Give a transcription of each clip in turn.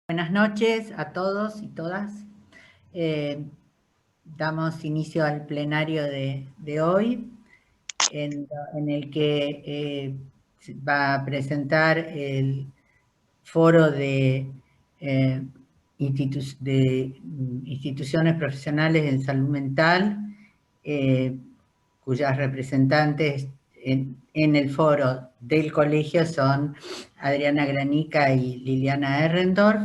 Buenas noches a todos y todas. Damos inicio al plenario de hoy, en el que va a presentar el foro eh, de instituciones profesionales en salud mental, cuyas representantes en el foro del colegio son Adriana Granica y Liliana Errendorf,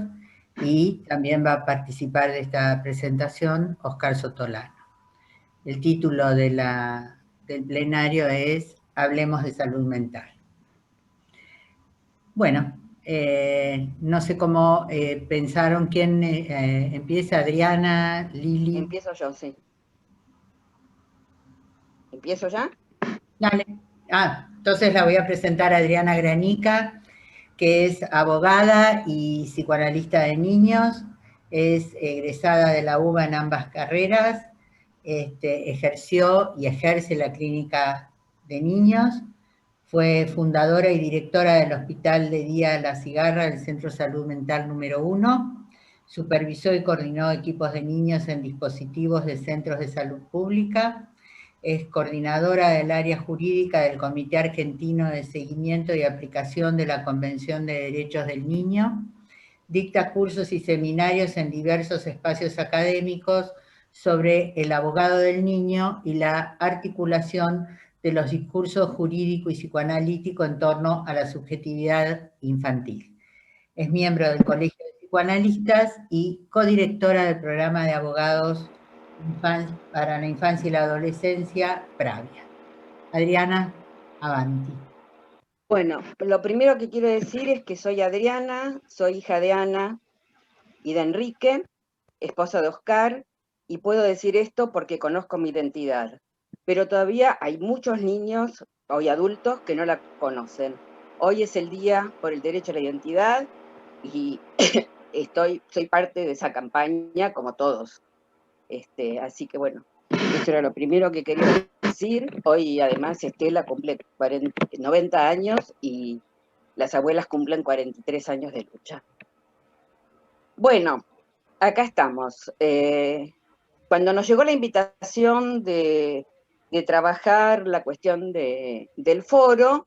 y también va a participar de esta presentación Oscar Sotolano. El título del plenario es Hablemos de salud mental. Bueno, no sé cómo pensaron quién empieza, Adriana, Lili. Empiezo yo, sí. ¿Empiezo ya? Dale. Entonces la voy a presentar a Adriana Granica, que es abogada y psicoanalista de niños, es egresada de la UBA en ambas carreras, ejerció y ejerce la clínica de niños, fue fundadora y directora del Hospital de Día La Cigarra, del Centro de Salud Mental número 1, supervisó y coordinó equipos de niños en dispositivos de centros de salud pública, es coordinadora del área jurídica del Comité Argentino de Seguimiento y Aplicación de la Convención de Derechos del Niño, dicta cursos y seminarios en diversos espacios académicos sobre el abogado del niño y la articulación de los discursos jurídico y psicoanalítico en torno a la subjetividad infantil. Es miembro del Colegio de Psicoanalistas y codirectora del programa de abogados para la infancia y la adolescencia, Pravia. Adriana, avanti. Bueno, lo primero que quiero decir es que soy Adriana, soy hija de Ana y de Enrique, esposa de Oscar, y puedo decir esto porque conozco mi identidad. Pero todavía hay muchos niños, hoy adultos, que no la conocen. Hoy es el día por el derecho a la identidad y soy parte de esa campaña, como todos. Así que bueno, eso era lo primero que quería decir. Hoy además Estela cumple 90 años y las abuelas cumplen 43 años de lucha. Bueno, acá estamos. Cuando nos llegó la invitación de trabajar la cuestión del foro,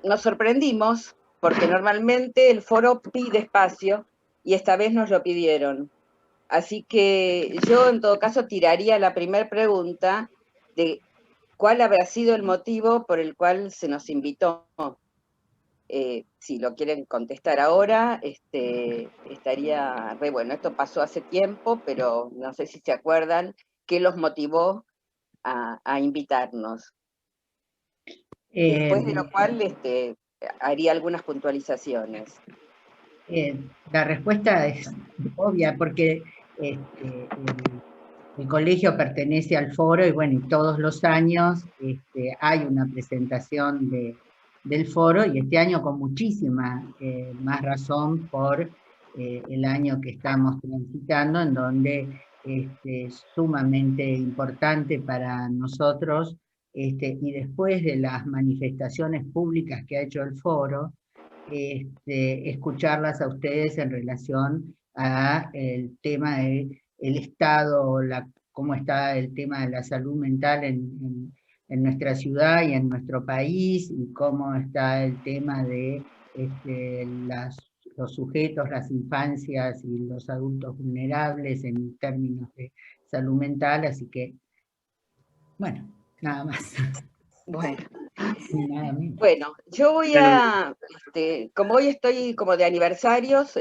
nos sorprendimos porque normalmente el foro pide espacio y esta vez nos lo pidieron. Así que yo en todo caso tiraría la primera pregunta de cuál habrá sido el motivo por el cual se nos invitó. Si lo quieren contestar ahora, estaría re bueno. Esto pasó hace tiempo, pero no sé si se acuerdan qué los motivó a invitarnos. Después de lo cual haría algunas puntualizaciones. La respuesta es obvia, porque el colegio pertenece al foro y bueno, y todos los años hay una presentación del foro, y este año con muchísima más razón por el año que estamos transitando, en donde es sumamente importante para nosotros, y después de las manifestaciones públicas que ha hecho el foro, escucharlas a ustedes en relación a el tema de el estado, cómo está el tema de la salud mental en nuestra ciudad y en nuestro país, y cómo está el tema de los sujetos, las infancias y los adultos vulnerables en términos de salud mental. Así que, bueno, nada más. Bueno. Nada menos. Bueno, yo voy como hoy estoy como de aniversarios,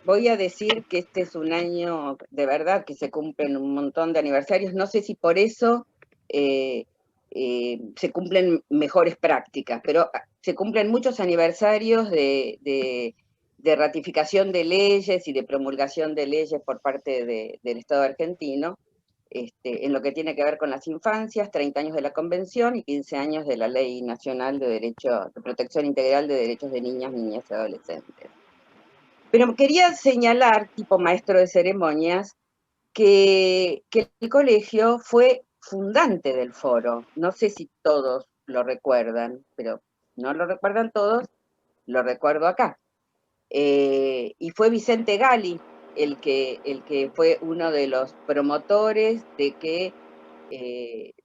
voy a decir que este es un año de verdad que se cumplen un montón de aniversarios. No sé si por eso se cumplen mejores prácticas, pero se cumplen muchos aniversarios de ratificación de leyes y de promulgación de leyes por parte del Estado argentino. En lo que tiene que ver con las infancias, 30 años de la Convención y 15 años de la Ley Nacional de Protección Integral de Derechos de Niñas, Niñas y Adolescentes. Pero quería señalar, tipo maestro de ceremonias, que el colegio fue fundante del foro. No sé si todos lo recuerdan, pero no lo recuerdan todos. lo recuerdo acá. Y fue Vicente Gali el que fue uno de los promotores de que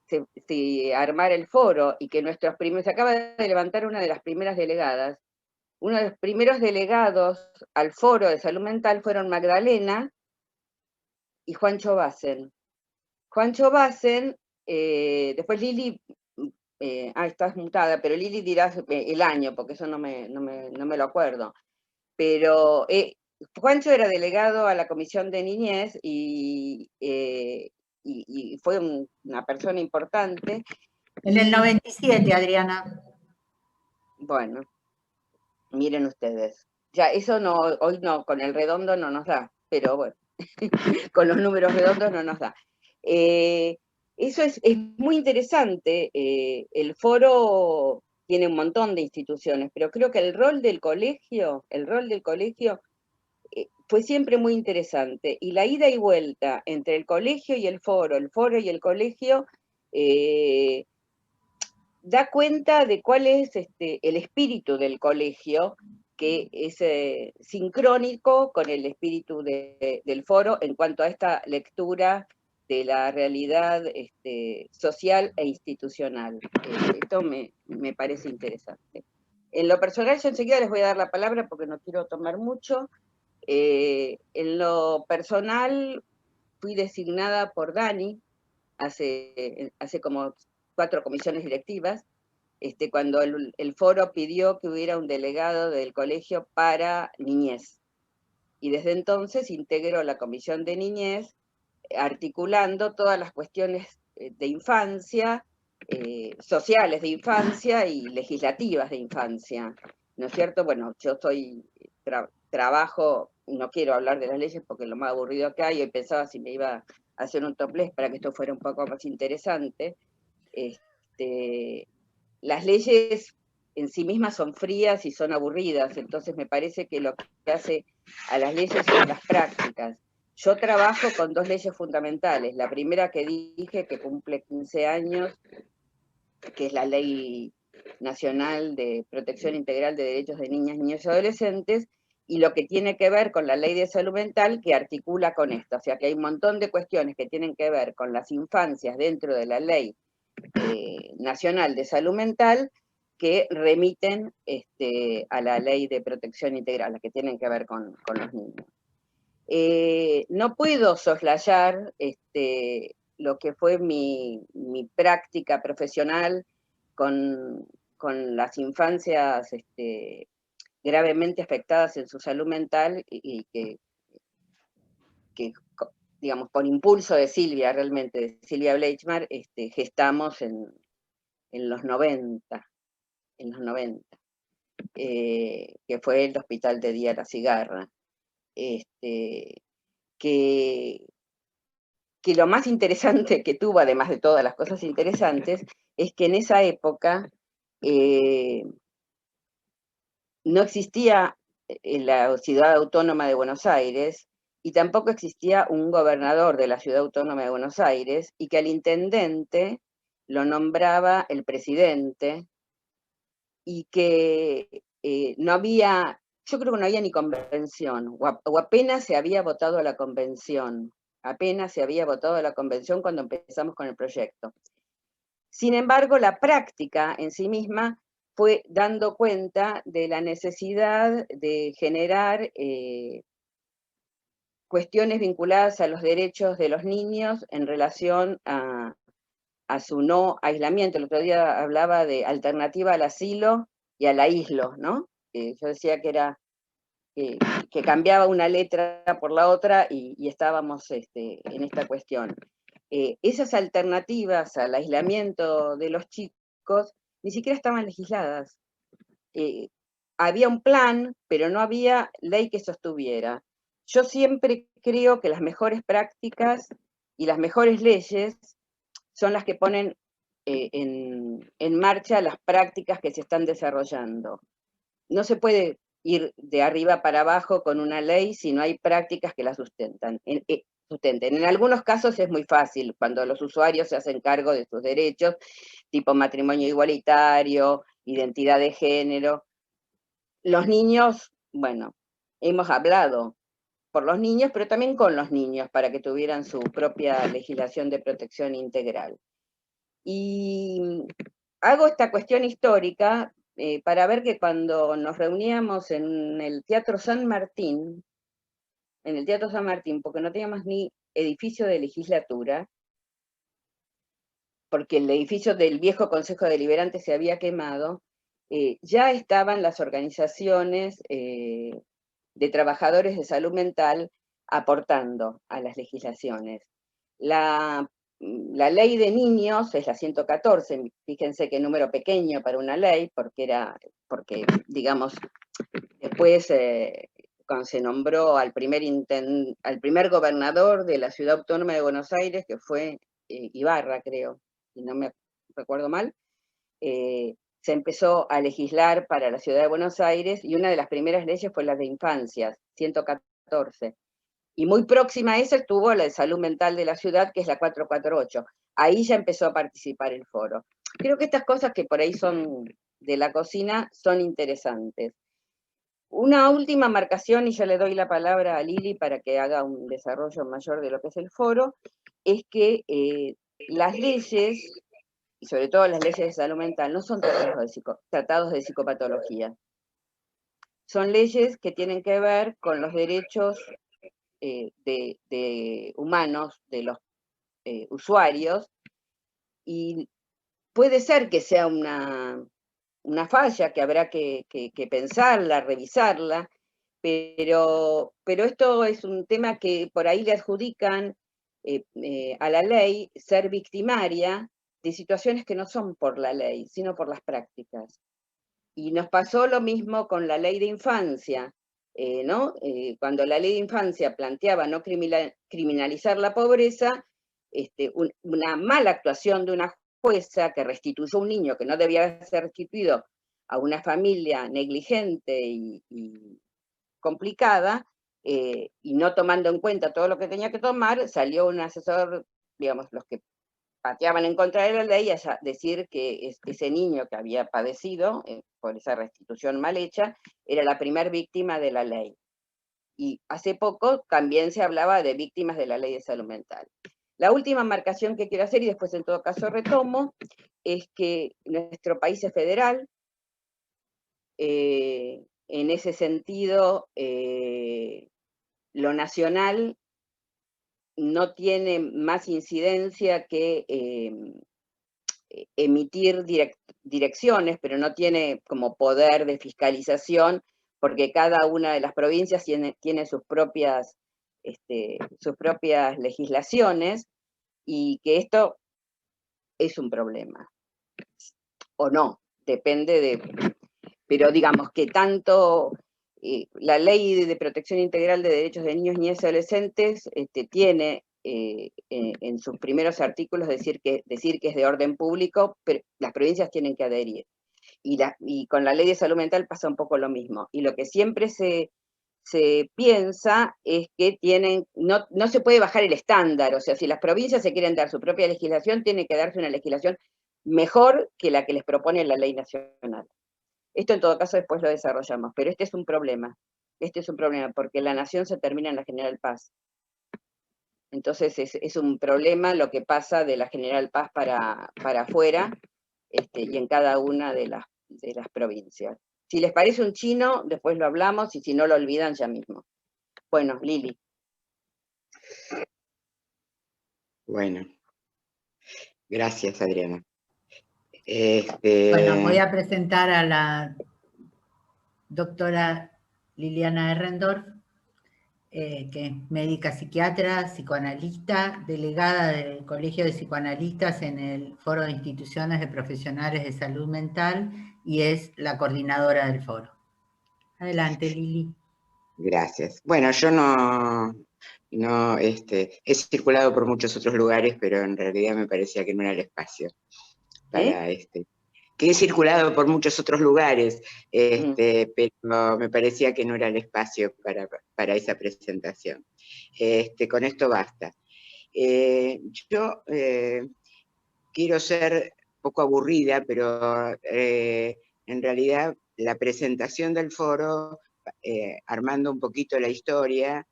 se armara el foro, y que nuestros primeros, se acaba de levantar una de las primeras delegadas. Uno de los primeros delegados al foro de salud mental fueron Magdalena y Juancho Bassen. Juancho Bassen, después Lili, estás mutada, pero Lili dirás el año, porque eso no me lo acuerdo. Pero Juancho era delegado a la Comisión de Niñez y fue una persona importante. En el 97, Adriana. Bueno, miren ustedes. Ya, eso no, hoy no, con el redondo no nos da, pero bueno, con los números redondos no nos da. Eso es muy interesante. El foro tiene un montón de instituciones, pero creo que el rol del colegio fue siempre muy interesante. Y la ida y vuelta entre el colegio y el foro y el colegio, da cuenta de cuál es el espíritu del colegio, que es sincrónico con el espíritu del foro en cuanto a esta lectura de la realidad social e institucional. Esto me parece interesante. En lo personal, yo enseguida les voy a dar la palabra porque no quiero tomar mucho. En lo personal, fui designada por Dani hace como 4 comisiones directivas, cuando el foro pidió que hubiera un delegado del colegio para niñez. Y desde entonces integró la comisión de niñez, articulando todas las cuestiones de infancia, sociales de infancia y legislativas de infancia. ¿No es cierto? Bueno, yo trabajo, no quiero hablar de las leyes porque es lo más aburrido que hay, hoy pensaba si me iba a hacer un topless para que esto fuera un poco más interesante. Las leyes en sí mismas son frías y son aburridas, entonces me parece que lo que hace a las leyes son las prácticas. Yo trabajo con 2 leyes fundamentales. La primera que dije, que cumple 15 años, que es la Ley Nacional de Protección Integral de Derechos de Niñas, Niños y Adolescentes, y lo que tiene que ver con la Ley de Salud Mental, que articula con esto. O sea que hay un montón de cuestiones que tienen que ver con las infancias dentro de la Ley Nacional de Salud Mental, que remiten a la Ley de Protección Integral, las que tienen que ver con los niños. No puedo soslayar lo que fue mi práctica profesional con las infancias gravemente afectadas en su salud mental y que, digamos, por impulso de Silvia, realmente, de Silvia Bleichmar, gestamos en los 90, que fue el Hospital de Día La Cigarra. Que lo más interesante que tuvo, además de todas las cosas interesantes, es que en esa época no existía la Ciudad Autónoma de Buenos Aires y tampoco existía un gobernador de la Ciudad Autónoma de Buenos Aires, y que al intendente lo nombraba el presidente, y que no había, yo creo que no había ni convención, o apenas se había votado la convención, cuando empezamos con el proyecto. Sin embargo, la práctica en sí misma fue dando cuenta de la necesidad de generar cuestiones vinculadas a los derechos de los niños en relación a su no aislamiento. El otro día hablaba de alternativa al asilo y al aíslo, ¿no? Yo decía que era que cambiaba una letra por la otra y estábamos en esta cuestión. Esas alternativas al aislamiento de los chicos ni siquiera estaban legisladas. Había un plan, pero no había ley que sostuviera. Yo siempre creo que las mejores prácticas y las mejores leyes son las que ponen en marcha las prácticas que se están desarrollando. No se puede ir de arriba para abajo con una ley si no hay prácticas que la sustenten. En algunos casos es muy fácil, cuando los usuarios se hacen cargo de sus derechos, tipo matrimonio igualitario, identidad de género. los niños, bueno, hemos hablado por los niños, pero también con los niños, para que tuvieran su propia legislación de protección integral. Y hago esta cuestión histórica para ver que cuando nos reuníamos en el Teatro San Martín, porque no teníamos ni edificio de legislatura, porque el edificio del viejo Consejo Deliberante se había quemado, ya estaban las organizaciones de trabajadores de salud mental aportando a las legislaciones. La ley de niños es la 114, fíjense qué número pequeño para una ley, porque digamos, después cuando se nombró al primer gobernador de la Ciudad Autónoma de Buenos Aires, que fue Ibarra, creo, si no me recuerdo mal, se empezó a legislar para la Ciudad de Buenos Aires, y una de las primeras leyes fue la de infancias, 114. Y muy próxima a esa estuvo la de salud mental de la ciudad, que es la 448. Ahí ya empezó a participar el foro. Creo que estas cosas que por ahí son de la cocina son interesantes. Una última marcación, y ya le doy la palabra a Lili para que haga un desarrollo mayor de lo que es el foro, es que las leyes, y sobre todo las leyes de salud mental, no son tratados de psicopatología. Son leyes que tienen que ver con los derechos de humanos, de los usuarios, y puede ser que sea una falla, que habrá que pensarla, revisarla, pero esto es un tema que por ahí le adjudican a la ley ser victimaria de situaciones que no son por la ley, sino por las prácticas. Y nos pasó lo mismo con la ley de infancia, ¿no? Cuando la ley de infancia planteaba no criminalizar la pobreza, una mala actuación de una jueza que restituyó un niño que no debía ser restituido a una familia negligente y complicada, y no tomando en cuenta todo lo que tenía que tomar, salió un asesor, digamos, los que pateaban en contra de la ley, a decir que ese niño que había padecido por esa restitución mal hecha era la primer víctima de la ley. Y hace poco también se hablaba de víctimas de la ley de salud mental. La última marcación que quiero hacer, y después en todo caso retomo, es que nuestro país es federal. En ese sentido, lo nacional no tiene más incidencia que emitir direcciones, pero no tiene como poder de fiscalización, porque cada una de las provincias tiene sus propias legislaciones, y que esto es un problema. O no, depende de... Pero digamos que tanto la Ley de Protección Integral de Derechos de Niños, Niñas y Adolescentes tiene en sus primeros artículos decir que es de orden público, pero las provincias tienen que adherir. Y con la Ley de Salud Mental pasa un poco lo mismo. Y lo que siempre se piensa es que no se puede bajar el estándar. O sea, si las provincias se quieren dar su propia legislación, tiene que darse una legislación mejor que la que les propone la ley nacional. Esto en todo caso después lo desarrollamos, pero este es un problema. Este es un problema porque la nación se termina en la General Paz. Entonces es un problema lo que pasa de la General Paz para afuera, y en cada una de las provincias. Si les parece un chino, después lo hablamos, y si no lo olvidan ya mismo. Bueno, Lili. Bueno, gracias, Adriana. Bueno, voy a presentar a la doctora Liliana Ehrendorf, que es médica psiquiatra, psicoanalista, delegada del Colegio de Psicoanalistas en el Foro de Instituciones de Profesionales de Salud Mental, y es la coordinadora del foro. Adelante, Lili. Gracias. Bueno, yo no he circulado por muchos otros lugares, pero en realidad me parecía que no era el espacio para que he circulado por muchos otros lugares, pero me parecía que no era el espacio para esa presentación. Con esto basta. Yo quiero ser poco aburrida, pero en realidad la presentación del foro, armando un poquito la historia,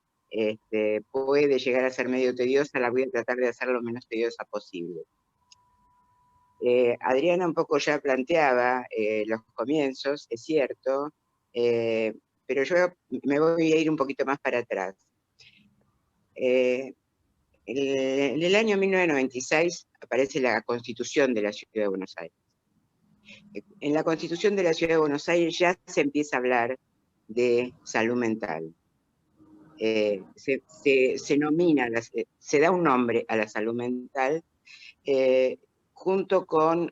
puede llegar a ser medio tediosa, la voy a tratar de hacer lo menos tediosa posible. Adriana un poco ya planteaba los comienzos, es cierto, pero yo me voy a ir un poquito más para atrás. En el año 1996 aparece la Constitución de la Ciudad de Buenos Aires. En la Constitución de la Ciudad de Buenos Aires ya se empieza a hablar de salud mental. Se nomina, se da un nombre a la salud mental, junto con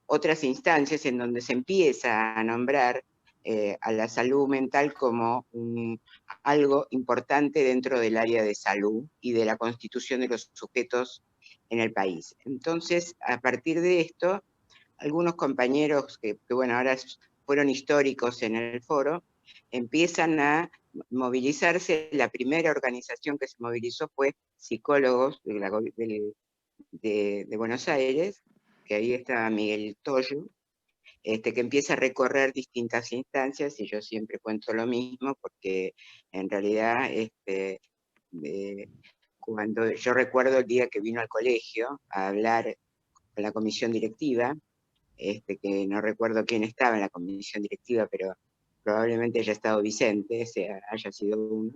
otras instancias en donde se empieza a nombrar a la salud mental como algo importante dentro del área de salud y de la constitución de los sujetos en el país. Entonces, a partir de esto, algunos compañeros que bueno, ahora fueron históricos en el foro, empiezan a movilizarse. La primera organización que se movilizó fue Psicólogos de Buenos Aires, que ahí está Miguel Toyo, que empieza a recorrer distintas instancias, y yo siempre cuento lo mismo, porque en realidad cuando yo recuerdo el día que vino al colegio a hablar con la comisión directiva, que no recuerdo quién estaba en la comisión directiva, pero probablemente haya estado Vicente, haya sido uno,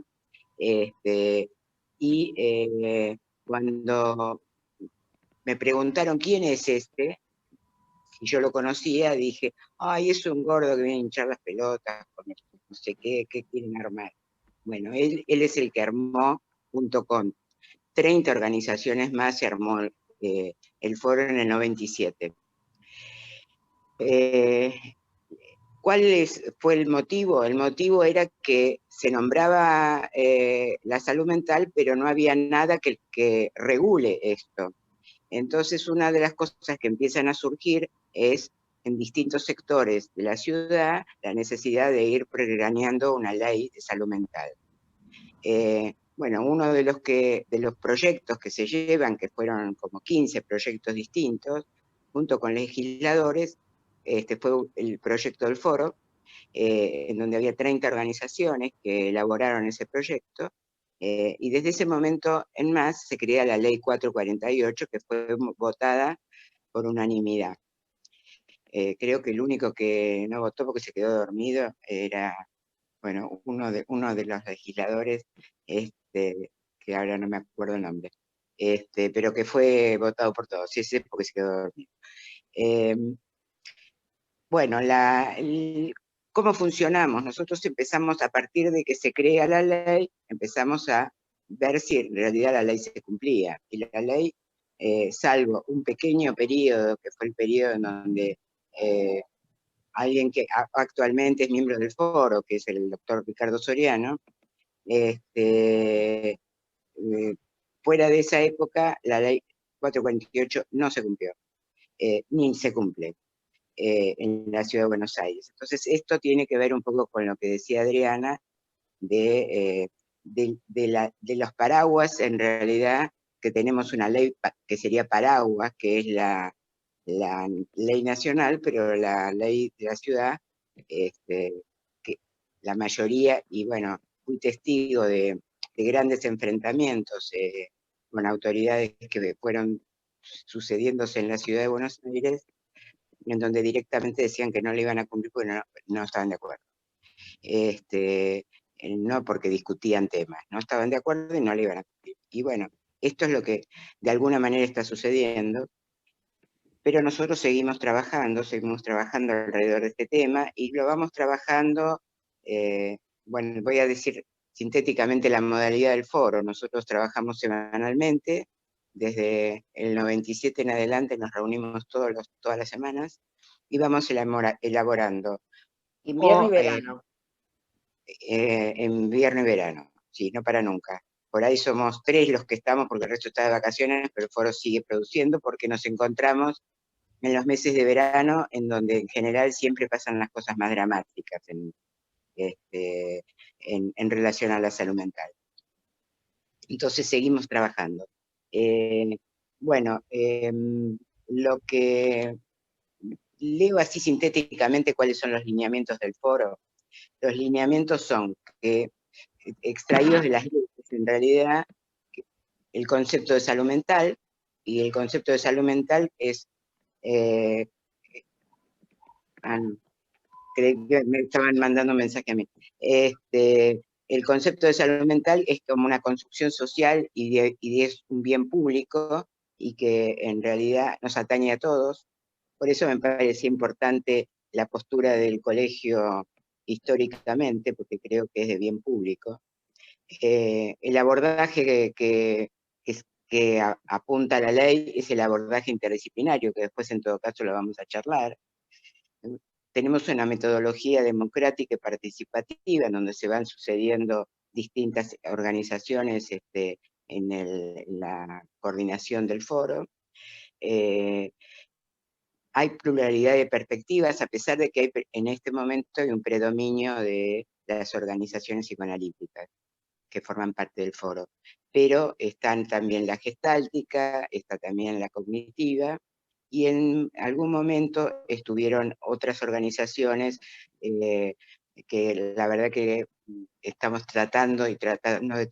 cuando me preguntaron quién es si yo lo conocía, dije, ay, es un gordo que viene a hinchar las pelotas, con no sé qué quieren armar. Bueno, él es el que armó, junto con 30 organizaciones más, se armó el foro en el 97. ¿Cuál fue el motivo? El motivo era que se nombraba la salud mental, pero no había nada que regule esto. Entonces, una de las cosas que empiezan a surgir es, en distintos sectores de la ciudad, la necesidad de ir planeando una ley de salud mental. Bueno, uno de los proyectos que se llevan, que fueron como 15 proyectos distintos, junto con legisladores, fue el proyecto del foro, en donde había 30 organizaciones que elaboraron ese proyecto, y desde ese momento en más se crea la ley 448, que fue votada por unanimidad. Creo que el único que no votó porque se quedó dormido era, bueno, uno de los legisladores, que ahora no me acuerdo el nombre, pero que fue votado por todos, sí, ese porque se quedó dormido. Bueno, ¿cómo funcionamos? Nosotros empezamos, a partir de que se crea la ley, empezamos a ver si en realidad la ley se cumplía. Y la ley, salvo un pequeño periodo, que fue el periodo en donde alguien que actualmente es miembro del foro, que es el doctor Ricardo Soriano, fuera de esa época, la ley 448 no se cumplió, ni se cumple en la Ciudad de Buenos Aires. Entonces, esto tiene que ver un poco con lo que decía Adriana, de los paraguas, en realidad, que tenemos una ley que sería paraguas, que es la ley nacional, pero la ley de la ciudad, que la mayoría, y bueno, fui testigo de grandes enfrentamientos con autoridades que fueron sucediéndose en la Ciudad de Buenos Aires, en donde directamente decían que no le iban a cumplir porque no estaban de acuerdo. No porque discutían temas, no estaban de acuerdo y no le iban a cumplir. Y bueno, esto es lo que de alguna manera está sucediendo, pero nosotros seguimos trabajando alrededor de este tema, y lo vamos trabajando, bueno, voy a decir sintéticamente la modalidad del foro. Nosotros trabajamos semanalmente, desde el 97 en adelante nos reunimos todas las semanas, y vamos elaborando. Invierno y verano. En invierno y verano, sí, no para nunca. Por ahí somos 3 los que estamos, porque el resto está de vacaciones, pero el foro sigue produciendo, porque nos encontramos en los meses de verano, en donde en general siempre pasan las cosas más dramáticas en relación a la salud mental. Entonces seguimos trabajando. Bueno, lo que leo así sintéticamente cuáles son los lineamientos del foro. Los lineamientos son que, extraídos de las leyes, en realidad, el concepto de salud mental, y el concepto de salud mental es, creí que me estaban mandando un mensaje a mí. El concepto de salud mental es como una construcción social y es un bien público, y que en realidad nos atañe a todos. Por eso me parecía importante la postura del colegio históricamente, porque creo que es de bien público. El abordaje que apunta a la ley es el abordaje interdisciplinario, que después en todo caso lo vamos a charlar. Tenemos una metodología democrática y participativa en donde se van sucediendo distintas organizaciones en la coordinación del foro. Hay pluralidad de perspectivas, a pesar de que en este momento hay un predominio de las organizaciones psicoanalíticas que forman parte del foro, pero están también la gestáltica, está también la cognitiva, y en algún momento estuvieron otras organizaciones que la verdad que estamos tratando de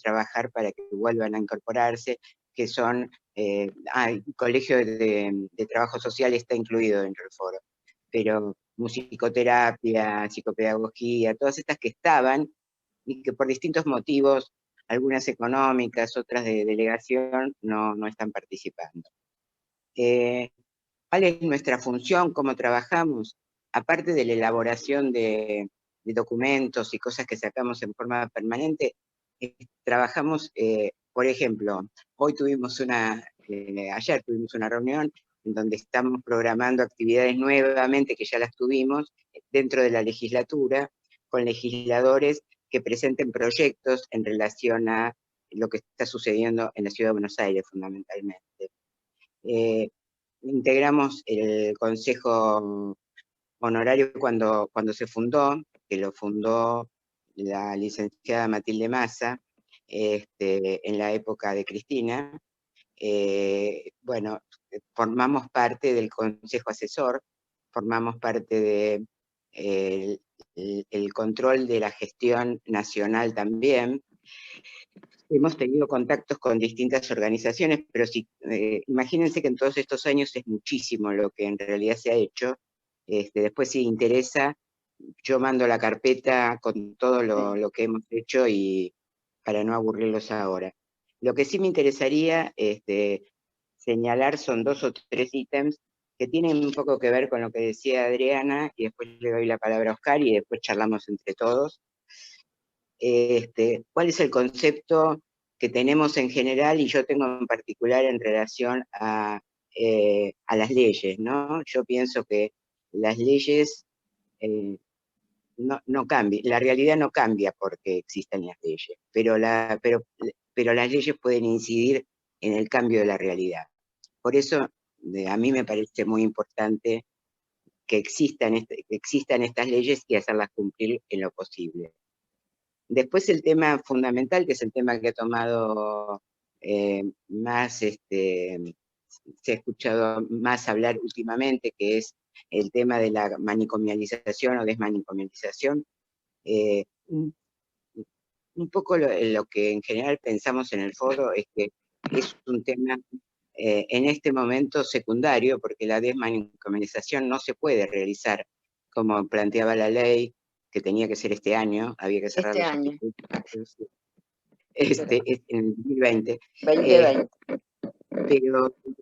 trabajar para que vuelvan a incorporarse, que son, el Colegio de Trabajo Social está incluido dentro del foro, pero musicoterapia, psicopedagogía, todas estas que estaban, y que por distintos motivos, algunas económicas, otras de delegación, no están participando. ¿Cuál es nuestra función? ¿Cómo trabajamos? Aparte de la elaboración de documentos y cosas que sacamos en forma permanente, trabajamos, por ejemplo, ayer tuvimos una reunión en donde estamos programando actividades nuevamente, que ya las tuvimos, dentro de la legislatura, con legisladores que presenten proyectos en relación a lo que está sucediendo en la Ciudad de Buenos Aires, fundamentalmente. Integramos el Consejo Honorario cuando se fundó, que lo fundó la licenciada Matilde Massa, en la época de Cristina. Bueno, formamos parte del Consejo Asesor, formamos parte del control de la gestión nacional también. Hemos tenido contactos con distintas organizaciones, pero imagínense que en todos estos años es muchísimo lo que en realidad se ha hecho. Después, si interesa, yo mando la carpeta con todo lo que hemos hecho, y para no aburrirlos ahora. Lo que sí me interesaría señalar son 2 o 3 ítems que tienen un poco que ver con lo que decía Adriana, y después le doy la palabra a Oscar y después charlamos entre todos. ¿Cuál es el concepto que tenemos en general y yo tengo en particular en relación a las leyes, ¿no? Yo pienso que las leyes no cambian, la realidad no cambia porque existan las leyes, pero las leyes pueden incidir en el cambio de la realidad. Por eso a mí me parece muy importante que existan estas leyes y hacerlas cumplir en lo posible. Después el tema fundamental, que es el tema que ha tomado más, se ha escuchado más hablar últimamente, que es el tema de la manicomialización o desmanicomialización. Un poco lo que en general pensamos en el foro es que es un tema en este momento secundario, porque la desmanicomialización no se puede realizar como planteaba la ley, que tenía que ser este año, había que cerrar los hospitales en el 2020. 2020.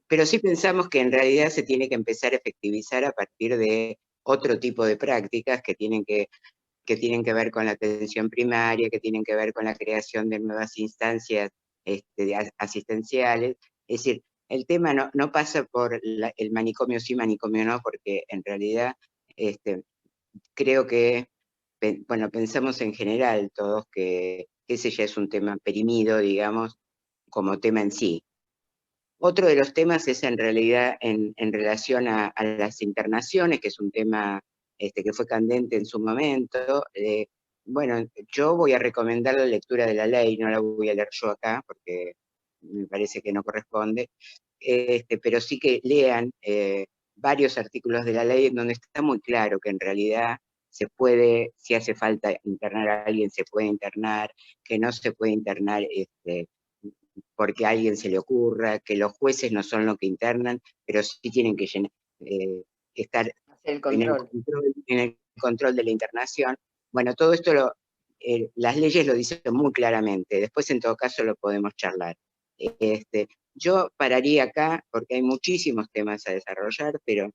Pero sí pensamos que en realidad se tiene que empezar a efectivizar a partir de otro tipo de prácticas que tienen que ver con la atención primaria, que tienen que ver con la creación de nuevas instancias asistenciales. Es decir, el tema no pasa por el manicomio sí, manicomio no, porque en realidad creo que, bueno, pensamos en general todos que ese ya es un tema perimido, digamos, como tema en sí. Otro de los temas es en realidad en relación a las internaciones, que es un tema que fue candente en su momento. Bueno, yo voy a recomendar la lectura de la ley, no la voy a leer yo acá, porque me parece que no corresponde, pero sí que lean varios artículos de la ley en donde está muy claro que en realidad se puede, si hace falta internar a alguien, se puede internar, que no se puede internar porque a alguien se le ocurra, que los jueces no son los que internan, pero sí tienen que estar el control. en el control de la internación. Bueno, todo esto las leyes lo dicen muy claramente, después en todo caso lo podemos charlar. Yo pararía acá, porque hay muchísimos temas a desarrollar, pero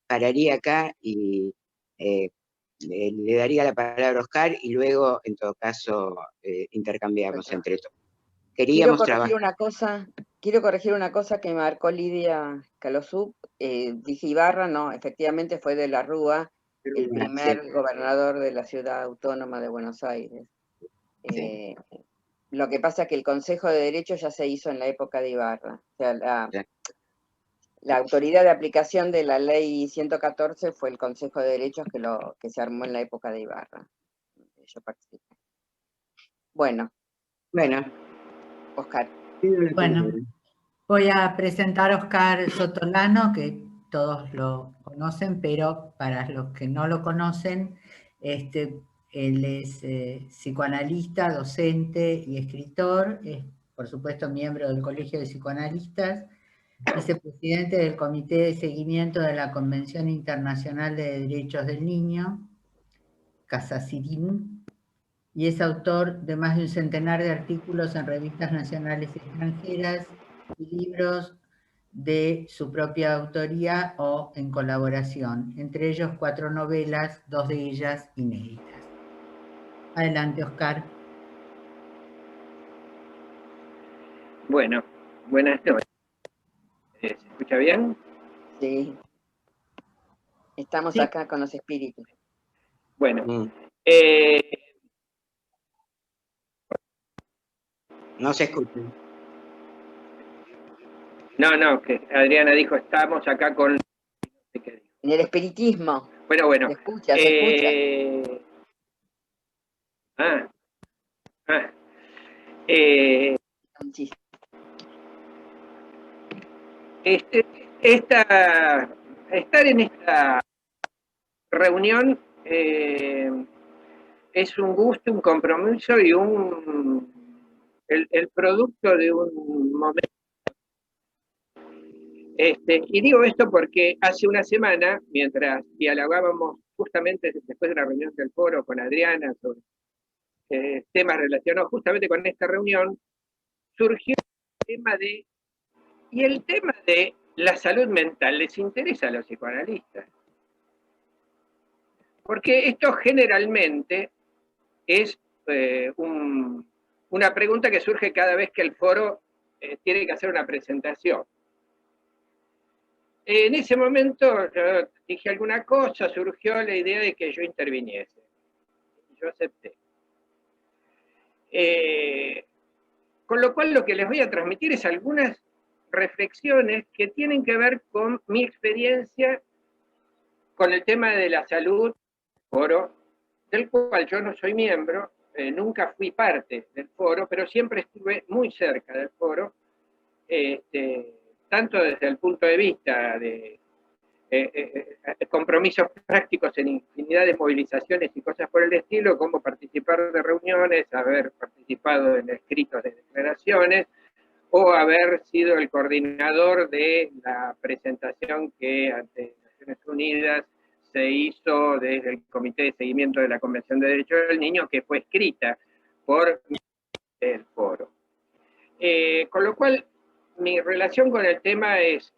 pararía acá y le daría la palabra a Oscar y luego, en todo caso, intercambiamos entre todos. Quiero Queríamos trabajar. quiero corregir una cosa que marcó Lidia Calosú. Dije Ibarra, no, efectivamente fue de la Rúa, el primer gobernador de la ciudad autónoma de Buenos Aires. Sí. Lo que pasa es que el Consejo de Derechos ya se hizo en la época de Ibarra. O sea, la autoridad de aplicación de la ley 114 fue el Consejo de Derechos que se armó en la época de Ibarra. Yo participé. Bueno, Oscar. Bueno, voy a presentar a Oscar Sotolano, que todos lo conocen, pero para los que no lo conocen, él es psicoanalista, docente y escritor, es por supuesto miembro del Colegio de Psicoanalistas, vicepresidente del Comité de Seguimiento de la Convención Internacional de Derechos del Niño, CASACIDIN, y es autor de más de un centenar de artículos en revistas nacionales y extranjeras y libros de su propia autoría o en colaboración, entre ellos 4 novelas, 2 de ellas inéditas. Adelante, Oscar. Bueno, buenas noches. ¿Se escucha bien? Sí. Estamos acá con los espíritus. Bueno. No se escucha. No, que Adriana dijo, estamos acá con... En el espiritismo. Bueno. Se escucha. Estar en esta reunión es un gusto, un compromiso y el producto de un momento. Y digo esto porque hace una semana, mientras dialogábamos justamente después de una reunión del foro con Adriana sobre temas relacionados justamente con esta reunión, surgió el tema de la salud mental les interesa a los psicoanalistas. Porque esto generalmente es una pregunta que surge cada vez que el foro tiene que hacer una presentación. En ese momento yo dije alguna cosa, surgió la idea de que yo interviniese. Yo acepté. Con lo cual lo que les voy a transmitir es algunas reflexiones que tienen que ver con mi experiencia con el tema de la salud, foro, del cual yo no soy miembro, nunca fui parte del foro, pero siempre estuve muy cerca del foro, tanto desde el punto de vista de compromisos prácticos en infinidad de movilizaciones y cosas por el estilo, como participar de reuniones, haber participado en escritos de declaraciones, o haber sido el coordinador de la presentación que ante Naciones Unidas se hizo desde el Comité de Seguimiento de la Convención de Derechos del Niño, que fue escrita por el foro. Con lo cual, mi relación con el tema es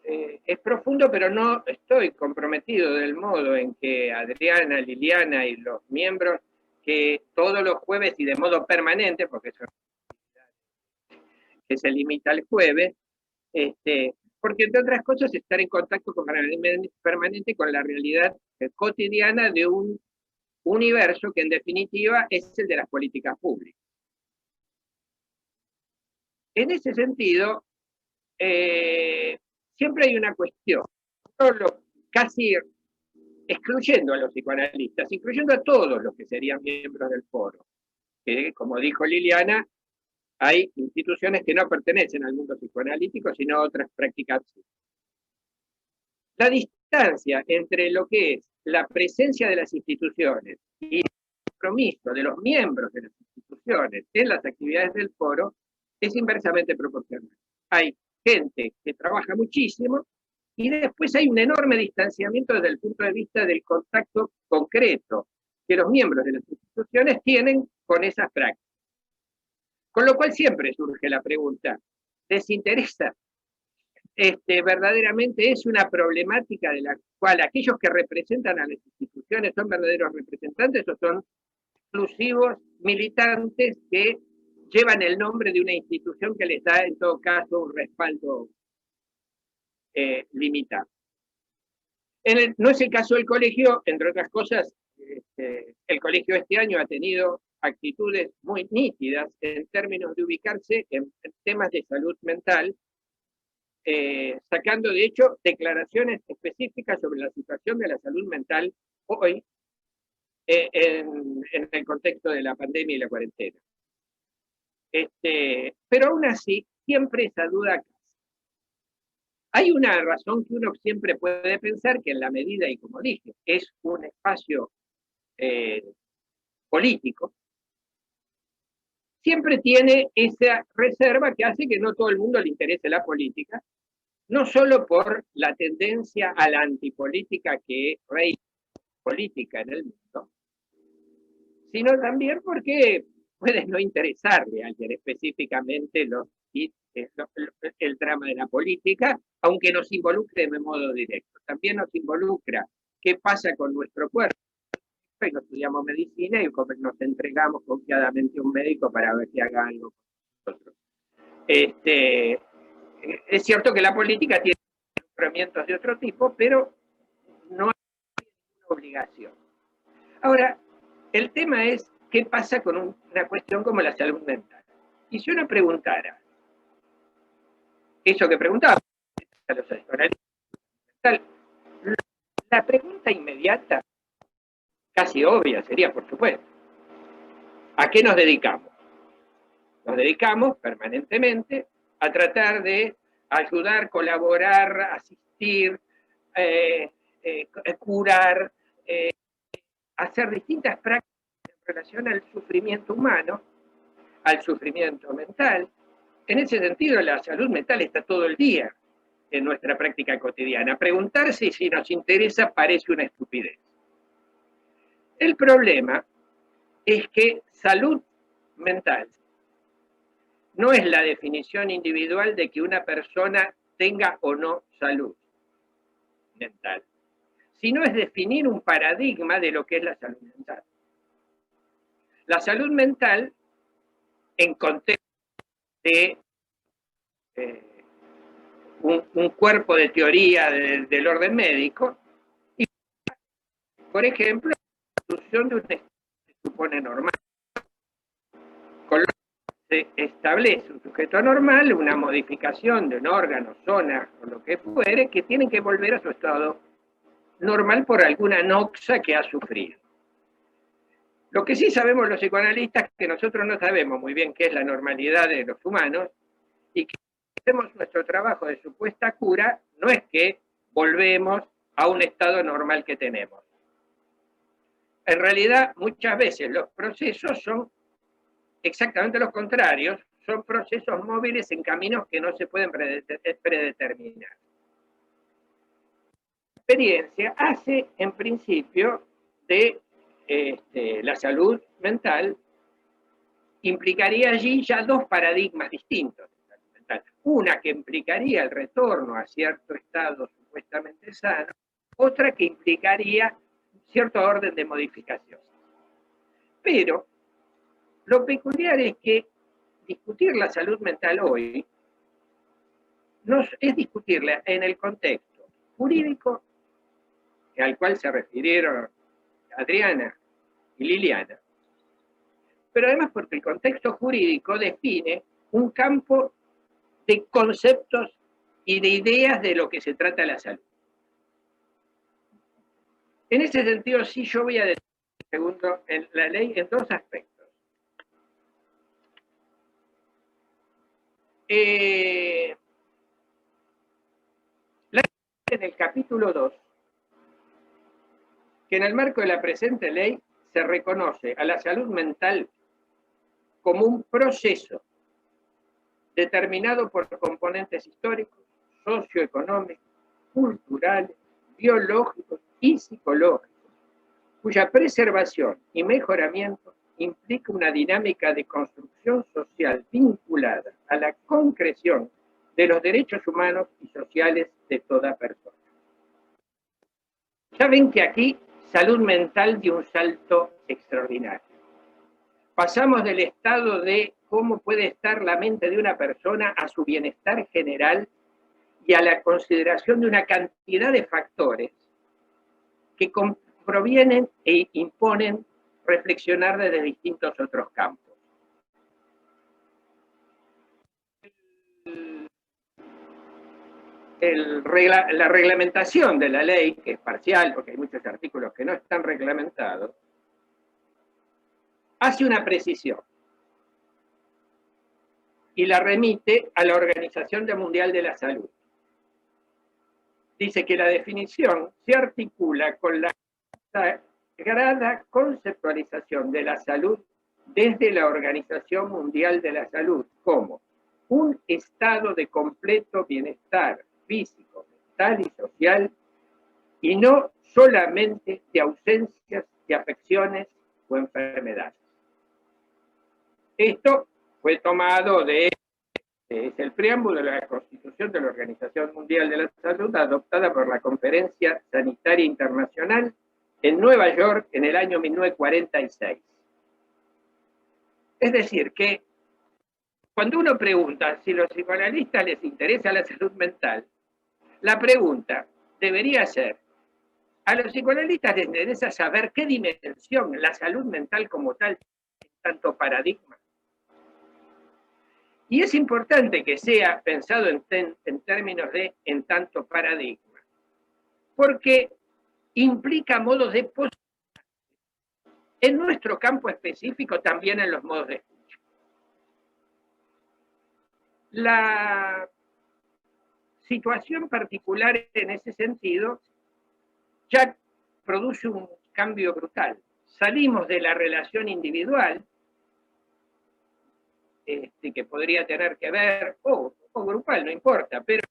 profundo, pero no estoy comprometido del modo en que Adriana, Liliana y los miembros, que todos los jueves y de modo permanente, porque eso que se limita al jueves, porque entre otras cosas estar en contacto permanente con la realidad cotidiana de un universo que en definitiva es el de las políticas públicas. En ese sentido, siempre hay una cuestión, casi excluyendo a los psicoanalistas, incluyendo a todos los que serían miembros del foro, que como dijo Liliana, hay instituciones que no pertenecen al mundo psicoanalítico, sino a otras prácticas. La distancia distancia entre lo que es la presencia de las instituciones y el compromiso de los miembros de las instituciones en las actividades del foro es inversamente proporcional. Hay gente que trabaja muchísimo y después hay un enorme distanciamiento desde el punto de vista del contacto concreto que los miembros de las instituciones tienen con esas prácticas. Con lo cual siempre surge la pregunta, ¿les interesa? Verdaderamente es una problemática de la cual aquellos que representan a las instituciones son verdaderos representantes o son exclusivos militantes que llevan el nombre de una institución que les da en todo caso un respaldo limitado. No es el caso del colegio, entre otras cosas, el colegio este año ha tenido actitudes muy nítidas en términos de ubicarse en temas de salud mental, sacando de hecho declaraciones específicas sobre la situación de la salud mental hoy en el contexto de la pandemia y la cuarentena. Pero aún así, siempre esa duda. Hay una razón que uno siempre puede pensar que en la medida, y como dije, es un espacio político, siempre tiene esa reserva que hace que no todo el mundo le interese la política, no solo por la tendencia a la antipolítica que reina política en el mundo, sino también porque puede no interesarle a alguien específicamente el drama de la política, aunque nos involucre de modo directo. También nos involucra qué pasa con nuestro cuerpo. Y no estudiamos medicina y nos entregamos confiadamente a un médico para ver si haga algo con nosotros. Es cierto que la política tiene instrumentos de otro tipo, pero no hay ninguna obligación. Ahora, el tema es qué pasa con una cuestión como la salud mental. Y si uno preguntara, eso que preguntaba a los psicoanalistas, la pregunta inmediata, casi obvia sería, por supuesto, ¿a qué nos dedicamos? Nos dedicamos permanentemente a tratar de ayudar, colaborar, asistir, curar, hacer distintas prácticas en relación al sufrimiento humano, al sufrimiento mental. En ese sentido, la salud mental está todo el día en nuestra práctica cotidiana. Preguntarse si nos interesa parece una estupidez. El problema es que salud mental no es la definición individual de que una persona tenga o no salud mental, sino es definir un paradigma de lo que es la salud mental. La salud mental, en contexto de un cuerpo de teoría del orden médico, y, por ejemplo, la constitución de un estado que se supone normal, con lo que se establece un sujeto anormal, una modificación de un órgano, zona, o lo que fuere, que tienen que volver a su estado normal por alguna noxa que ha sufrido. Lo que sí sabemos los psicoanalistas es que nosotros no sabemos muy bien qué es la normalidad de los humanos y que hacemos nuestro trabajo de supuesta cura no es que volvemos a un estado normal que tenemos. En realidad, muchas veces los procesos son exactamente los contrarios, son procesos móviles en caminos que no se pueden predeterminar. La experiencia hace, en principio, de la salud mental, implicaría allí ya dos paradigmas distintos. Una que implicaría el retorno a cierto estado supuestamente sano, otra que implicaría cierto orden de modificación. Pero lo peculiar es que discutir la salud mental hoy es discutirla en el contexto jurídico al cual se refirieron Adriana y Liliana, pero además porque el contexto jurídico define un campo de conceptos y de ideas de lo que se trata la salud. En ese sentido, sí, yo voy a decir, segundo, en la ley en dos aspectos. La ley en el capítulo 2 que en el marco de la presente ley se reconoce a la salud mental como un proceso determinado por componentes históricos, socioeconómicos, culturales, biológicos y psicológicos, cuya preservación y mejoramiento implica una dinámica de construcción social vinculada a la concreción de los derechos humanos y sociales de toda persona. Ya ven que aquí salud mental dio un salto extraordinario. Pasamos del estado de cómo puede estar la mente de una persona a su bienestar general y a la consideración de una cantidad de factores que provienen e imponen reflexionar desde distintos otros campos. La reglamentación de la ley, que es parcial, porque hay muchos artículos que no están reglamentados, hace una precisión y la remite a la Organización Mundial de la Salud. Dice que la definición se articula con la sagrada conceptualización de la salud desde la Organización Mundial de la Salud como un estado de completo bienestar físico, mental y social, y no solamente de ausencias de afecciones o enfermedades. Esto fue tomado es el preámbulo de la Constitución de la Organización Mundial de la Salud, adoptada por la Conferencia Sanitaria Internacional en Nueva York en el año 1946. Es decir, que cuando uno pregunta si a los psicoanalistas les interesa la salud mental, la pregunta debería ser, a los psicoanalistas les interesa saber qué dimensión la salud mental como tal tiene tanto paradigma. Y es importante que sea pensado en términos de en tanto paradigma, porque implica modos de posicionar en nuestro campo específico, también en los modos de escucha. La situación particular en ese sentido ya produce un cambio brutal. Salimos de la relación individual, que podría tener que ver, o grupal, no importa, pero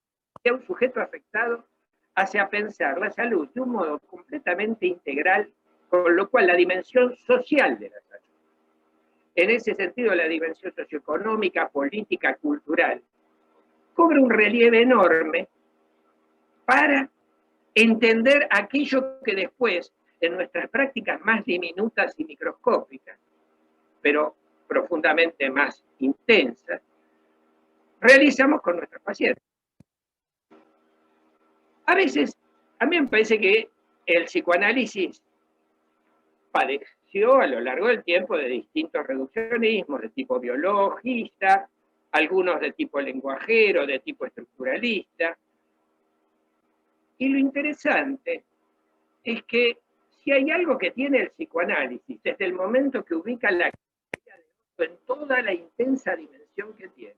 sea un sujeto afectado hacia pensar la salud de un modo completamente integral, con lo cual la dimensión social de la salud, en ese sentido la dimensión socioeconómica, política, cultural, cobra un relieve enorme para entender aquello que después, en nuestras prácticas más diminutas y microscópicas, pero profundamente más intensas, realizamos con nuestros pacientes. A veces, a mí me parece que el psicoanálisis padeció a lo largo del tiempo de distintos reduccionismos, de tipo biologista, algunos de tipo lenguajero, de tipo estructuralista. Y lo interesante es que si hay algo que tiene el psicoanálisis, desde el momento que ubica la en toda la intensa dimensión que tiene,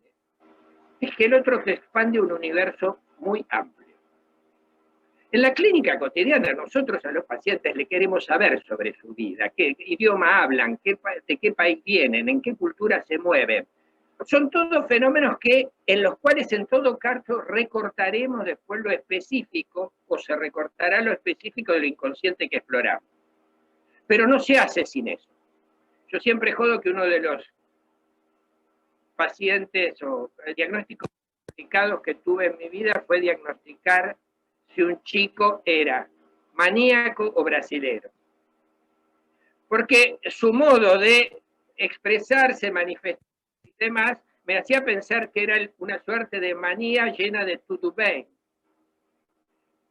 es que el otro se expande un universo muy amplio. En la clínica cotidiana nosotros a los pacientes le queremos saber sobre su vida, qué idioma hablan, de qué país vienen, en qué cultura se mueven. Son todos fenómenos en los cuales en todo caso recortaremos después lo específico o se recortará lo específico de lo inconsciente que exploramos. Pero no se hace sin eso. Yo siempre jodo que uno de los pacientes o diagnósticos complicados que tuve en mi vida fue diagnosticar si un chico era maníaco o brasilero. Porque su modo de expresarse, manifestar y demás, me hacía pensar que era una suerte de manía llena de tutubén.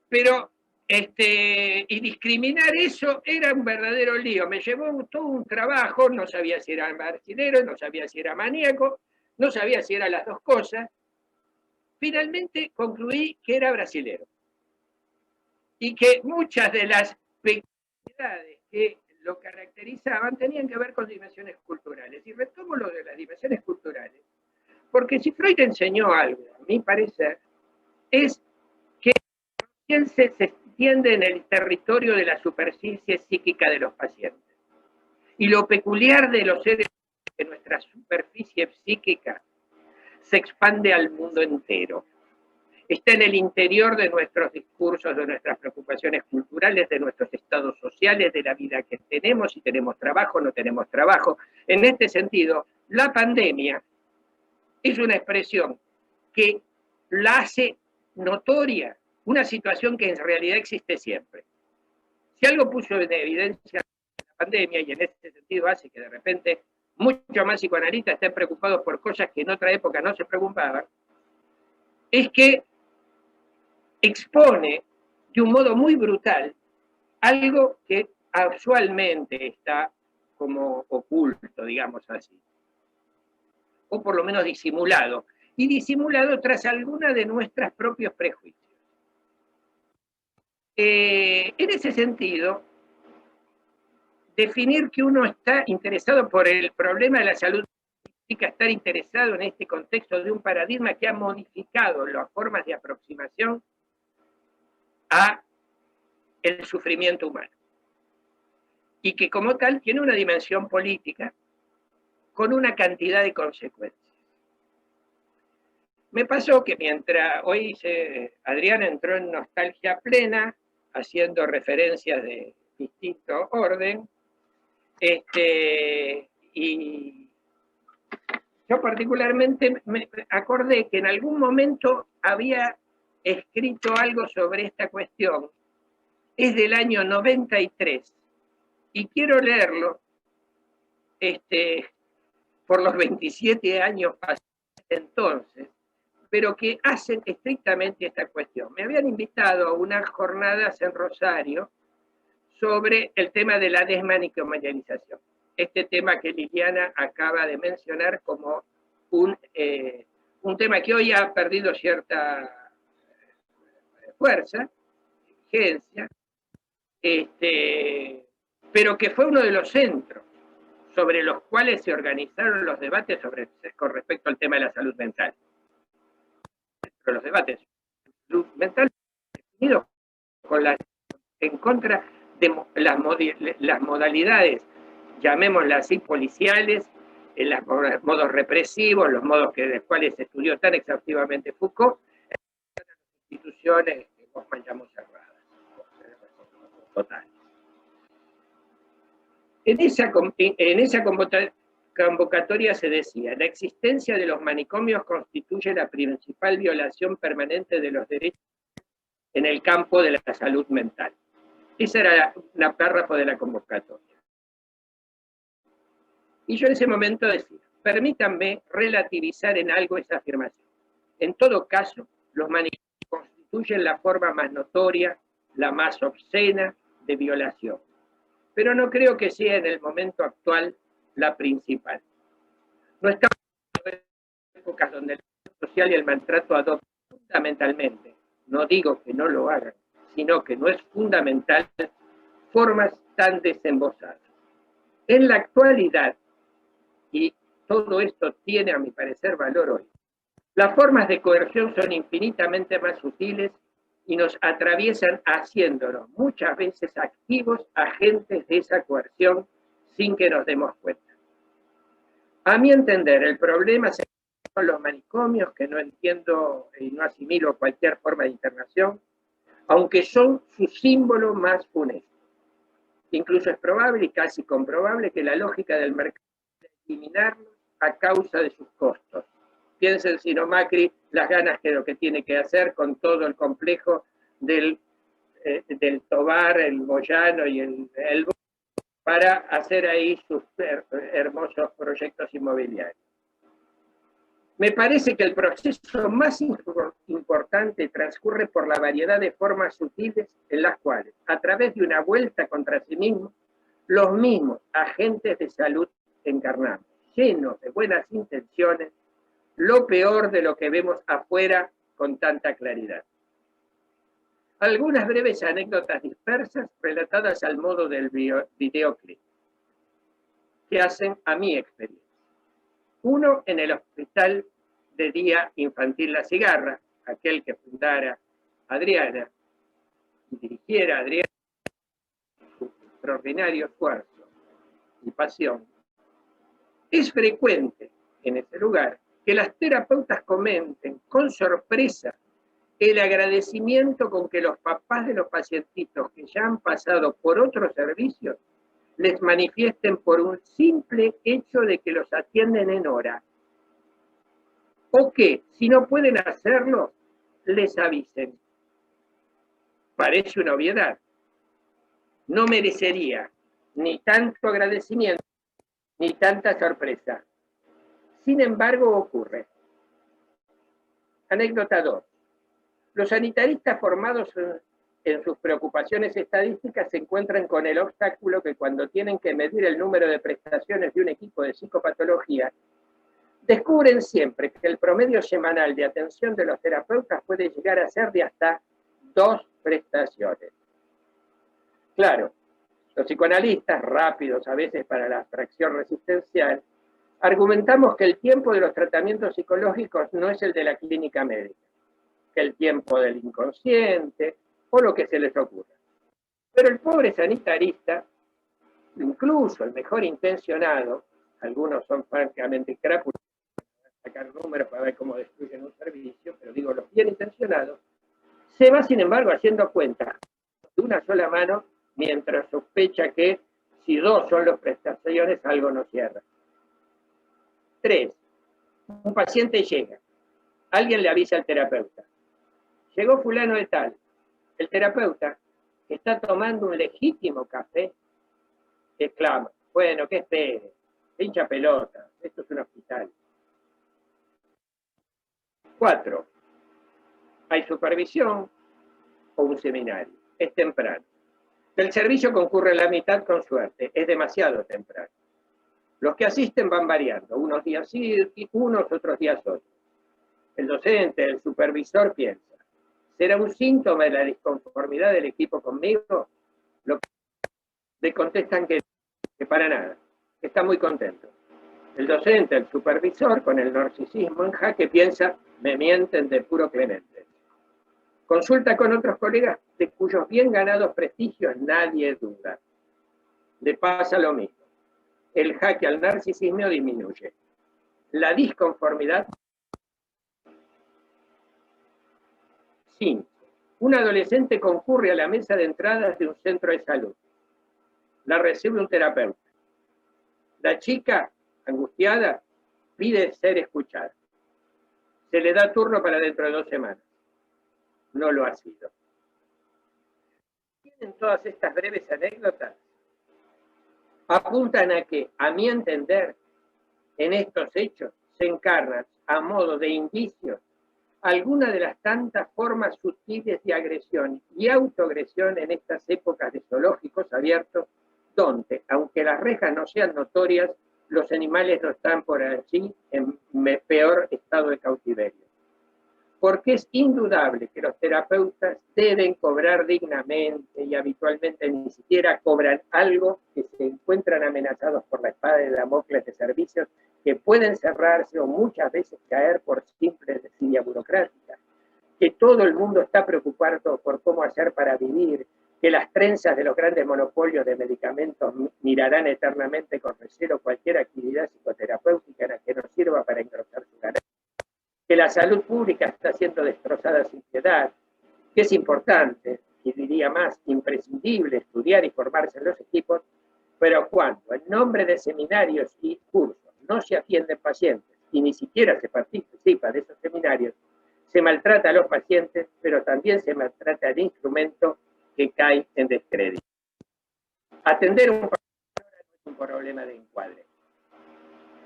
Pero y discriminar eso era un verdadero lío. Me llevó todo un trabajo, no sabía si era brasilero, no sabía si era maníaco, no sabía si eran las dos cosas. Finalmente concluí que era brasilero. Y que muchas de las peculiaridades que lo caracterizaban tenían que ver con dimensiones culturales. Y retomo lo de las dimensiones culturales, porque si Freud enseñó algo, a mi parecer, es que extiende en el territorio de la superficie psíquica de los pacientes. Y lo peculiar de los seres es que nuestra superficie psíquica se expande al mundo entero. Está en el interior de nuestros discursos, de nuestras preocupaciones culturales, de nuestros estados sociales, de la vida que tenemos, si tenemos trabajo, no tenemos trabajo. En este sentido, la pandemia es una expresión que la hace notoria, una situación que en realidad existe siempre. Si algo puso en evidencia la pandemia, y en este sentido hace que de repente muchos más psicoanalistas estén preocupados por cosas que en otra época no se preocupaban, es que expone de un modo muy brutal algo que usualmente está como oculto, digamos así, o por lo menos disimulado, y disimulado tras alguna de nuestros propios prejuicios. En ese sentido, definir que uno está interesado por el problema de la salud significa estar interesado en este contexto de un paradigma que ha modificado las formas de aproximación a el sufrimiento humano. Y que como tal tiene una dimensión política con una cantidad de consecuencias. Me pasó que mientras hoy Adriana entró en nostalgia plena, haciendo referencias de distinto orden, y yo particularmente me acordé que en algún momento había escrito algo sobre esta cuestión. Es del año 93 y quiero leerlo por los 27 años pasados entonces, pero que hacen estrictamente esta cuestión. Me habían invitado a unas jornadas en Rosario sobre el tema de la desmanicomalización. Este tema que Liliana acaba de mencionar como un tema que hoy ha perdido cierta fuerza, vigencia, pero que fue uno de los centros sobre los cuales se organizaron los debates con respecto al tema de la salud mental. Pero los debates de salud mental definidos en contra de las modalidades, llamémoslas así, policiales, los modos represivos, los modos de los cuales estudió tan exhaustivamente Foucault, en las instituciones que vos llamamos cerradas. Total. En esa convocatoria se decía: la existencia de los manicomios constituye la principal violación permanente de los derechos en el campo de la salud mental. Esa era una párrafo de la convocatoria. Y yo en ese momento decía, permítanme relativizar en algo esa afirmación. En todo caso, los manicomios constituyen la forma más notoria, la más obscena de violación. Pero no creo que sea en el momento actual la principal. No estamos en épocas donde el maltrato social y el maltrato adoptan fundamentalmente, no digo que no lo hagan, sino que no es fundamental, formas tan desembosadas. En la actualidad, y todo esto tiene a mi parecer valor hoy, las formas de coerción son infinitamente más sutiles y nos atraviesan haciéndonos muchas veces activos agentes de esa coerción sin que nos demos cuenta. A mi entender, el problema se con los manicomios, que no entiendo y no asimilo cualquier forma de internación, aunque son su símbolo más funesto. Incluso es probable y casi comprobable que la lógica del mercado es eliminarlos a causa de sus costos. Piensen, si no Macri, las ganas que lo que tiene que hacer con todo el complejo del Tovar, el Moyano y el para hacer ahí sus hermosos proyectos inmobiliarios. Me parece que el proceso más importante transcurre por la variedad de formas sutiles en las cuales, a través de una vuelta contra sí mismos, los mismos agentes de salud encarnamos, llenos de buenas intenciones, lo peor de lo que vemos afuera con tanta claridad. Algunas breves anécdotas dispersas relatadas al modo del videoclip, que hacen a mi experiencia. Uno en el Hospital de Día Infantil La Cigarra, aquel que fundara Adriana, y dirigiera a Adriana su extraordinario esfuerzo y pasión, es frecuente en ese lugar que las terapeutas comenten con sorpresa el agradecimiento con que los papás de los pacientitos que ya han pasado por otros servicios les manifiesten por un simple hecho de que los atienden en hora. O que, si no pueden hacerlo, les avisen. Parece una obviedad. No merecería ni tanto agradecimiento, ni tanta sorpresa. Sin embargo, ocurre. Anécdota 2. Los sanitaristas formados en sus preocupaciones estadísticas se encuentran con el obstáculo que cuando tienen que medir el número de prestaciones de un equipo de psicopatología, descubren siempre que el promedio semanal de atención de los terapeutas puede llegar a ser de hasta 2 prestaciones. Claro, los psicoanalistas, rápidos a veces para la abstracción resistencial, argumentamos que el tiempo de los tratamientos psicológicos no es el de la clínica médica, que el tiempo del inconsciente o lo que se les ocurra. Pero el pobre sanitarista, incluso el mejor intencionado, algunos son francamente crápulas, sacar números para ver cómo destruyen un servicio, pero digo los bien intencionados, se va sin embargo haciendo cuenta de una sola mano mientras sospecha que si 2 son las prestaciones algo no cierra. 3. Un paciente llega, alguien le avisa al terapeuta. Llegó fulano de tal. El terapeuta, que está tomando un legítimo café, exclama, bueno, que espere, hincha pelota, esto es un hospital. 4. Hay supervisión o un seminario. Es temprano. Del servicio concurre la mitad con suerte. Es demasiado temprano. Los que asisten van variando. Unos días sí, unos otros días otros. El docente, el supervisor piensa, ¿será un síntoma de la disconformidad del equipo conmigo? Le contestan que para nada, que está muy contento. El docente, el supervisor, con el narcisismo en jaque, piensa, me mienten de puro clemente. Consulta con otros colegas de cuyos bien ganados prestigios nadie duda. Le pasa lo mismo. El jaque al narcisismo disminuye. La disconformidad. 5. Un adolescente concurre a la mesa de entradas de un centro de salud. La recibe un terapeuta. La chica, angustiada, pide ser escuchada. Se le da turno para dentro de 2 semanas. No lo ha sido. ¿Tienen todas estas breves anécdotas? Apuntan a que, a mi entender, en estos hechos se encarnan, a modo de indicios, algunas de las tantas formas sutiles de agresión y autoagresión en estas épocas de zoológicos abiertos, donde, aunque las rejas no sean notorias, los animales no están por allí en peor estado de cautiverio. Porque es indudable que los terapeutas deben cobrar dignamente y habitualmente ni siquiera cobran algo, que se encuentran amenazados por la espada de Damocles de servicios que pueden cerrarse o muchas veces caer por simple desidia burocrática, que todo el mundo está preocupado por cómo hacer para vivir, que las trenzas de los grandes monopolios de medicamentos mirarán eternamente con recelo cualquier actividad psicoterapéutica en la que nos sirva para engrosar su ganancia, que la salud pública está siendo destrozada sin piedad, que es importante, y diría más, imprescindible estudiar y formarse en los equipos, pero cuando en nombre de seminarios y cursos no se atienden pacientes y ni siquiera se participa de esos seminarios, se maltrata a los pacientes, pero también se maltrata al instrumento que cae en descrédito. Atender un paciente no es un problema de encuadre.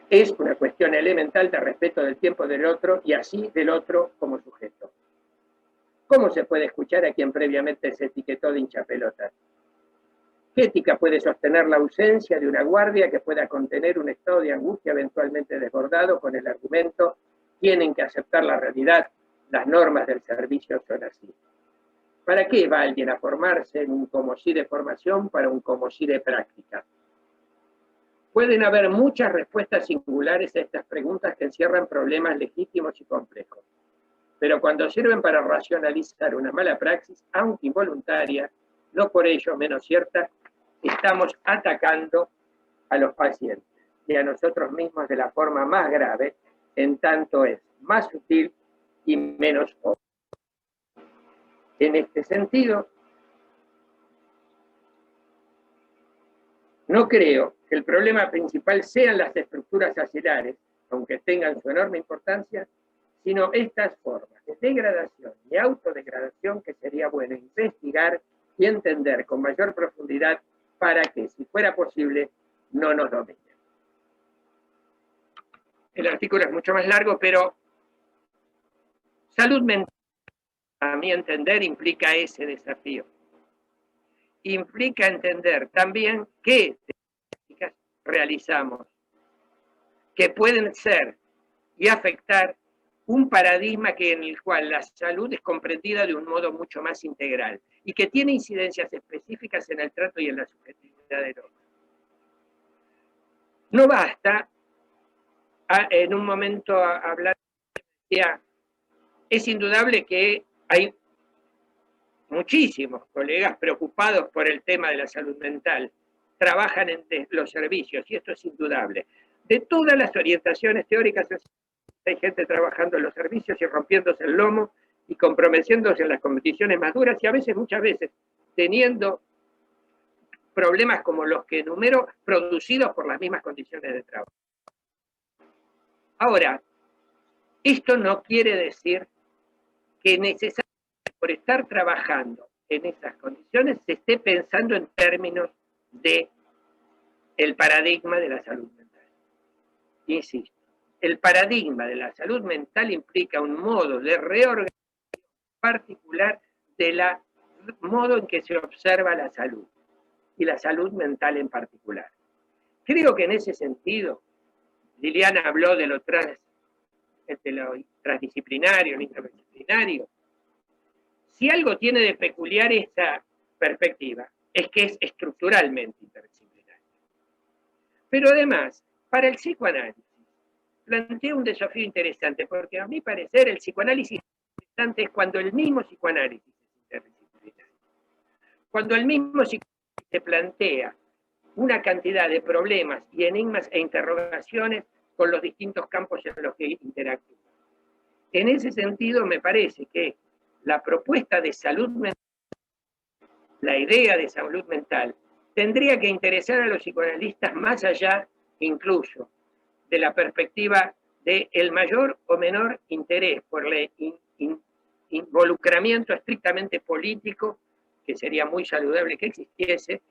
Es una cuestión elemental de respeto del tiempo del otro y así del otro como sujeto. ¿Cómo se puede escuchar a quien previamente se etiquetó de hinchapelotas? ¿Qué ética puede sostener la ausencia de una guardia que pueda contener un estado de angustia eventualmente desbordado con el argumento tienen que aceptar la realidad, las normas del servicio son así? ¿Para qué va alguien a formarse en un como si de formación para un como si de práctica? Pueden haber muchas respuestas singulares a estas preguntas que encierran problemas legítimos y complejos. pero cuando sirven para racionalizar una mala praxis, aunque involuntaria, no por ello menos cierta, estamos atacando a los pacientes y a nosotros mismos de la forma más grave, en tanto es más sutil y menos obvio. En este sentido, no creo que el problema principal sean las estructuras axilares, aunque tengan su enorme importancia, sino estas formas de degradación y autodegradación que sería bueno investigar y entender con mayor profundidad para que, si fuera posible, no nos dominen. El artículo es mucho más largo, pero salud mental, a mi entender, implica ese desafío. Implica entender también qué técnicas realizamos, que pueden ser y afectar un paradigma en el cual la salud es comprendida de un modo mucho más integral y que tiene incidencias específicas en el trato y en la subjetividad del otro. No basta en un momento hablar, es indudable que hay muchísimos colegas preocupados por el tema de la salud mental, trabajan en los servicios, y esto es indudable. De todas las orientaciones teóricas, hay gente trabajando en los servicios y rompiéndose el lomo y comprometiéndose en las competiciones más duras, y a veces, muchas veces, teniendo problemas como los que enumero, producidos por las mismas condiciones de trabajo. Ahora, esto no quiere decir que necesariamente por estar trabajando en esas condiciones se esté pensando en términos de el paradigma de la salud mental. Insisto, el paradigma de la salud mental implica un modo de reorganización particular del modo en que se observa la salud, y la salud mental en particular. Creo que en ese sentido, Liliana habló de lo transdisciplinario, lo interdisciplinario. Si algo tiene de peculiar esta perspectiva, es que es estructuralmente interdisciplinaria. Pero además, para el psicoanálisis, plantea un desafío interesante, porque a mi parecer el psicoanálisis interesante es cuando el mismo psicoanálisis es interdisciplinario. Cuando el mismo psicoanálisis se plantea una cantidad de problemas y enigmas e interrogaciones con los distintos campos en los que interactúa. En ese sentido, me parece que la propuesta de salud mental, la idea de salud mental, tendría que interesar a los psicoanalistas más allá, incluso, de la perspectiva del mayor o menor interés por el involucramiento estrictamente político, que sería muy saludable que existiese,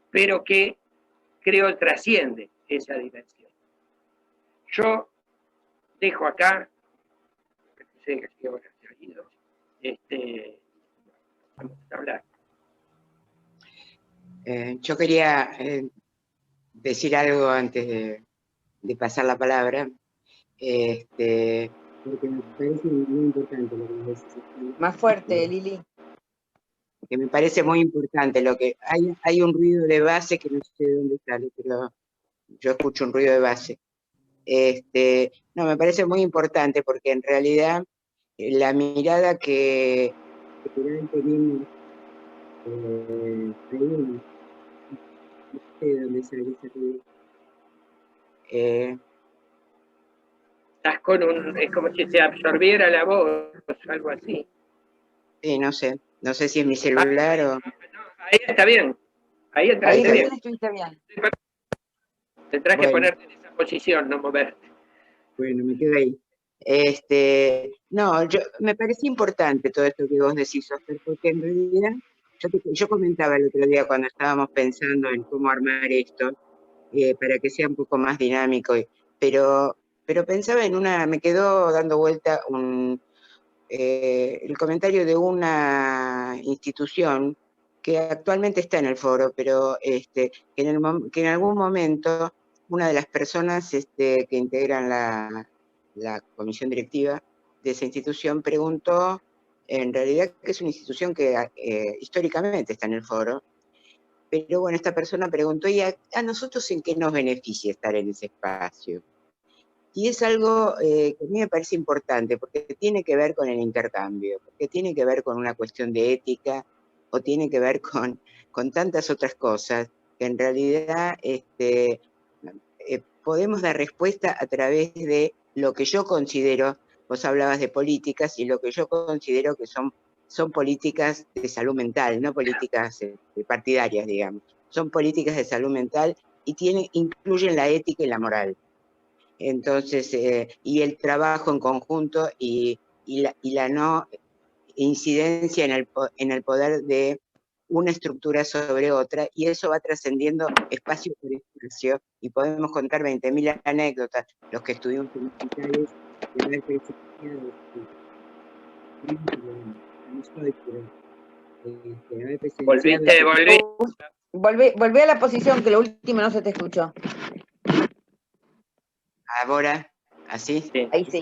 pero que creo trasciende esa dimensión. Yo dejo acá, vamos a hablar. Yo quería decir algo antes de pasar la palabra, porque me parece muy importante lo que decís. Más fuerte, Lili. Que me parece muy importante lo que hay un ruido de base que no sé de dónde sale, pero yo escucho un ruido de base. No, me parece muy importante porque en realidad la mirada que tenemos no sé de dónde sale ese ruido. Estás con es como si se absorbiera la voz, algo así. Sí, no sé si es mi celular o... Ahí está bien, ahí está bien. Estuviste bien. Tendrás que ponerte en esa posición, no moverte. Bueno, me quedo ahí. No, me parece importante todo esto que vos decís, Oscar, porque en realidad, yo comentaba el otro día cuando estábamos pensando en cómo armar esto, para que sea un poco más dinámico, pero pensaba me quedó dando vuelta el comentario de una institución que actualmente está en el foro, pero que en algún momento una de las personas que integran la comisión directiva de esa institución preguntó, en realidad que es una institución que históricamente está en el foro, pero bueno, esta persona preguntó, ¿y a nosotros en qué nos beneficia estar en ese espacio? Y es algo que a mí me parece importante, porque tiene que ver con el intercambio, porque tiene que ver con una cuestión de ética, o tiene que ver con tantas otras cosas, que en realidad podemos dar respuesta a través de lo que yo considero, vos hablabas de políticas, y lo que yo considero que son políticas de salud mental, no políticas partidarias, digamos. Son políticas de salud mental y incluyen la ética y la moral. Entonces, y el trabajo en conjunto y la no incidencia en el poder de una estructura sobre otra, y eso va trascendiendo espacio por espacio, y podemos contar 20.000 anécdotas, los que estuvimos en hospitales, de haber presenciado, no soy, pero haber presenciado... Volví a la posición, que lo último no se te escuchó. Ahora, ¿así? Sí. Ahí sí.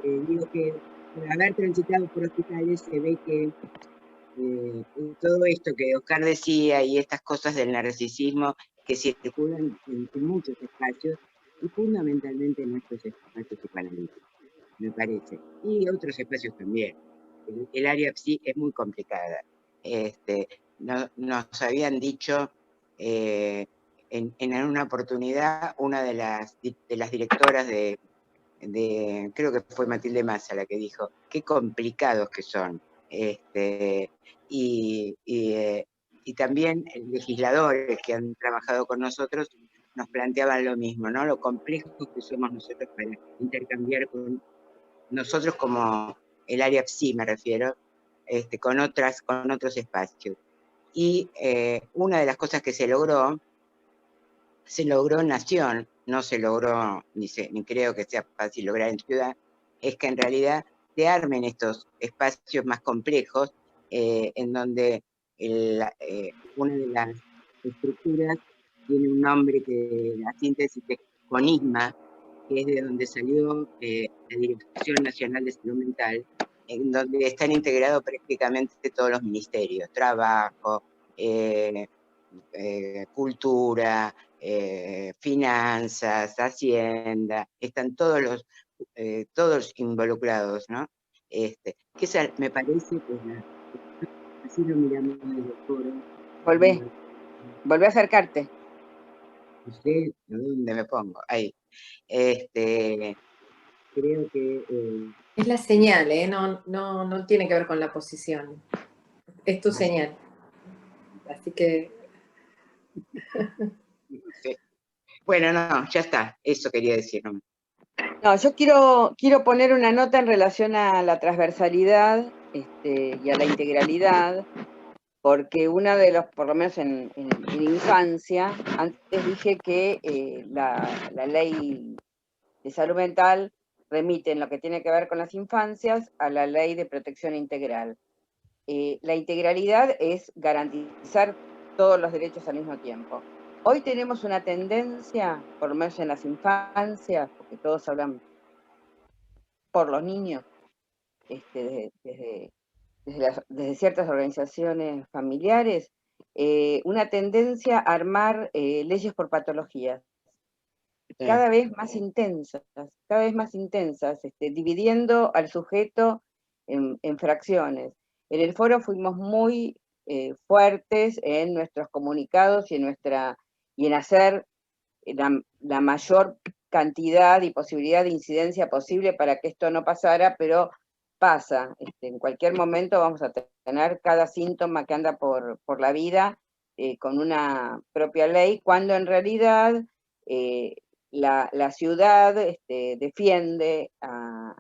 Digo que por haber transitado por hospitales se ve que todo esto que Oscar decía y estas cosas del narcisismo que circulan en muchos espacios, y fundamentalmente en nuestros espacios psicoanalíticos, me parece, y otros espacios también. El área psi es muy complicada. Nos habían dicho en una oportunidad, una de las directoras creo que fue Matilde Massa la que dijo, qué complicados que son. Y también legisladores que han trabajado con nosotros nos planteaban lo mismo, ¿no? Lo complejos que somos nosotros para intercambiar con nosotros, como el área psi me refiero, con otros espacios. Y una de las cosas que se logró en Nación, no se logró, ni creo que sea fácil lograr en Ciudad, es que en realidad se armen estos espacios más complejos, en donde una de las estructuras tiene un nombre que la síntesis es CONISMA, que es de donde salió la Dirección Nacional de Salud Mental, en donde están integrados prácticamente todos los ministerios, trabajo, cultura, finanzas, hacienda, están todos involucrados, ¿no? Que esa me parece, pues, así lo miramos desde el foro. Volvé a acercarte. No sé dónde me pongo, ahí. Creo que... es la señal, no tiene que ver con la posición. Es tu señal. Así que... Sí. Bueno, no, ya está, eso quería decir. No, yo quiero poner una nota en relación a la transversalidad y a la integralidad, porque una de los, por lo menos en infancia, antes dije que la ley de salud mental remite en lo que tiene que ver con las infancias a la ley de protección integral. La integralidad es garantizar todos los derechos al mismo tiempo. Hoy tenemos una tendencia, por lo menos en las infancias, porque todos hablan por los niños, desde ciertas organizaciones familiares, una tendencia a armar leyes por patologías, cada vez más intensas, dividiendo al sujeto en fracciones. En el foro fuimos muy fuertes en nuestros comunicados y en hacer la mayor cantidad y posibilidad de incidencia posible para que esto no pasara, pero pasa. En cualquier momento vamos a tener cada síntoma que anda por la vida con una propia ley, cuando en realidad la ciudad defiende a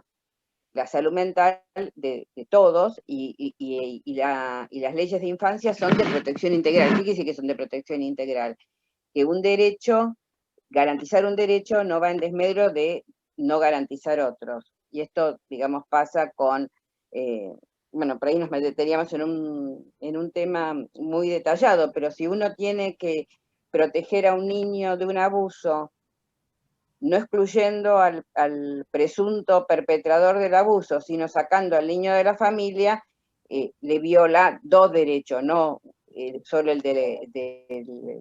la salud mental de todos, y las leyes de infancia son de protección integral. Fíjese que son de protección integral, que garantizar un derecho no va en desmedro de no garantizar otros. Y esto, digamos, pasa con, bueno, por ahí nos meteríamos en un tema muy detallado, pero si uno tiene que proteger a un niño de un abuso, no excluyendo al presunto perpetrador del abuso, sino sacando al niño de la familia, le viola dos derechos, no solo el del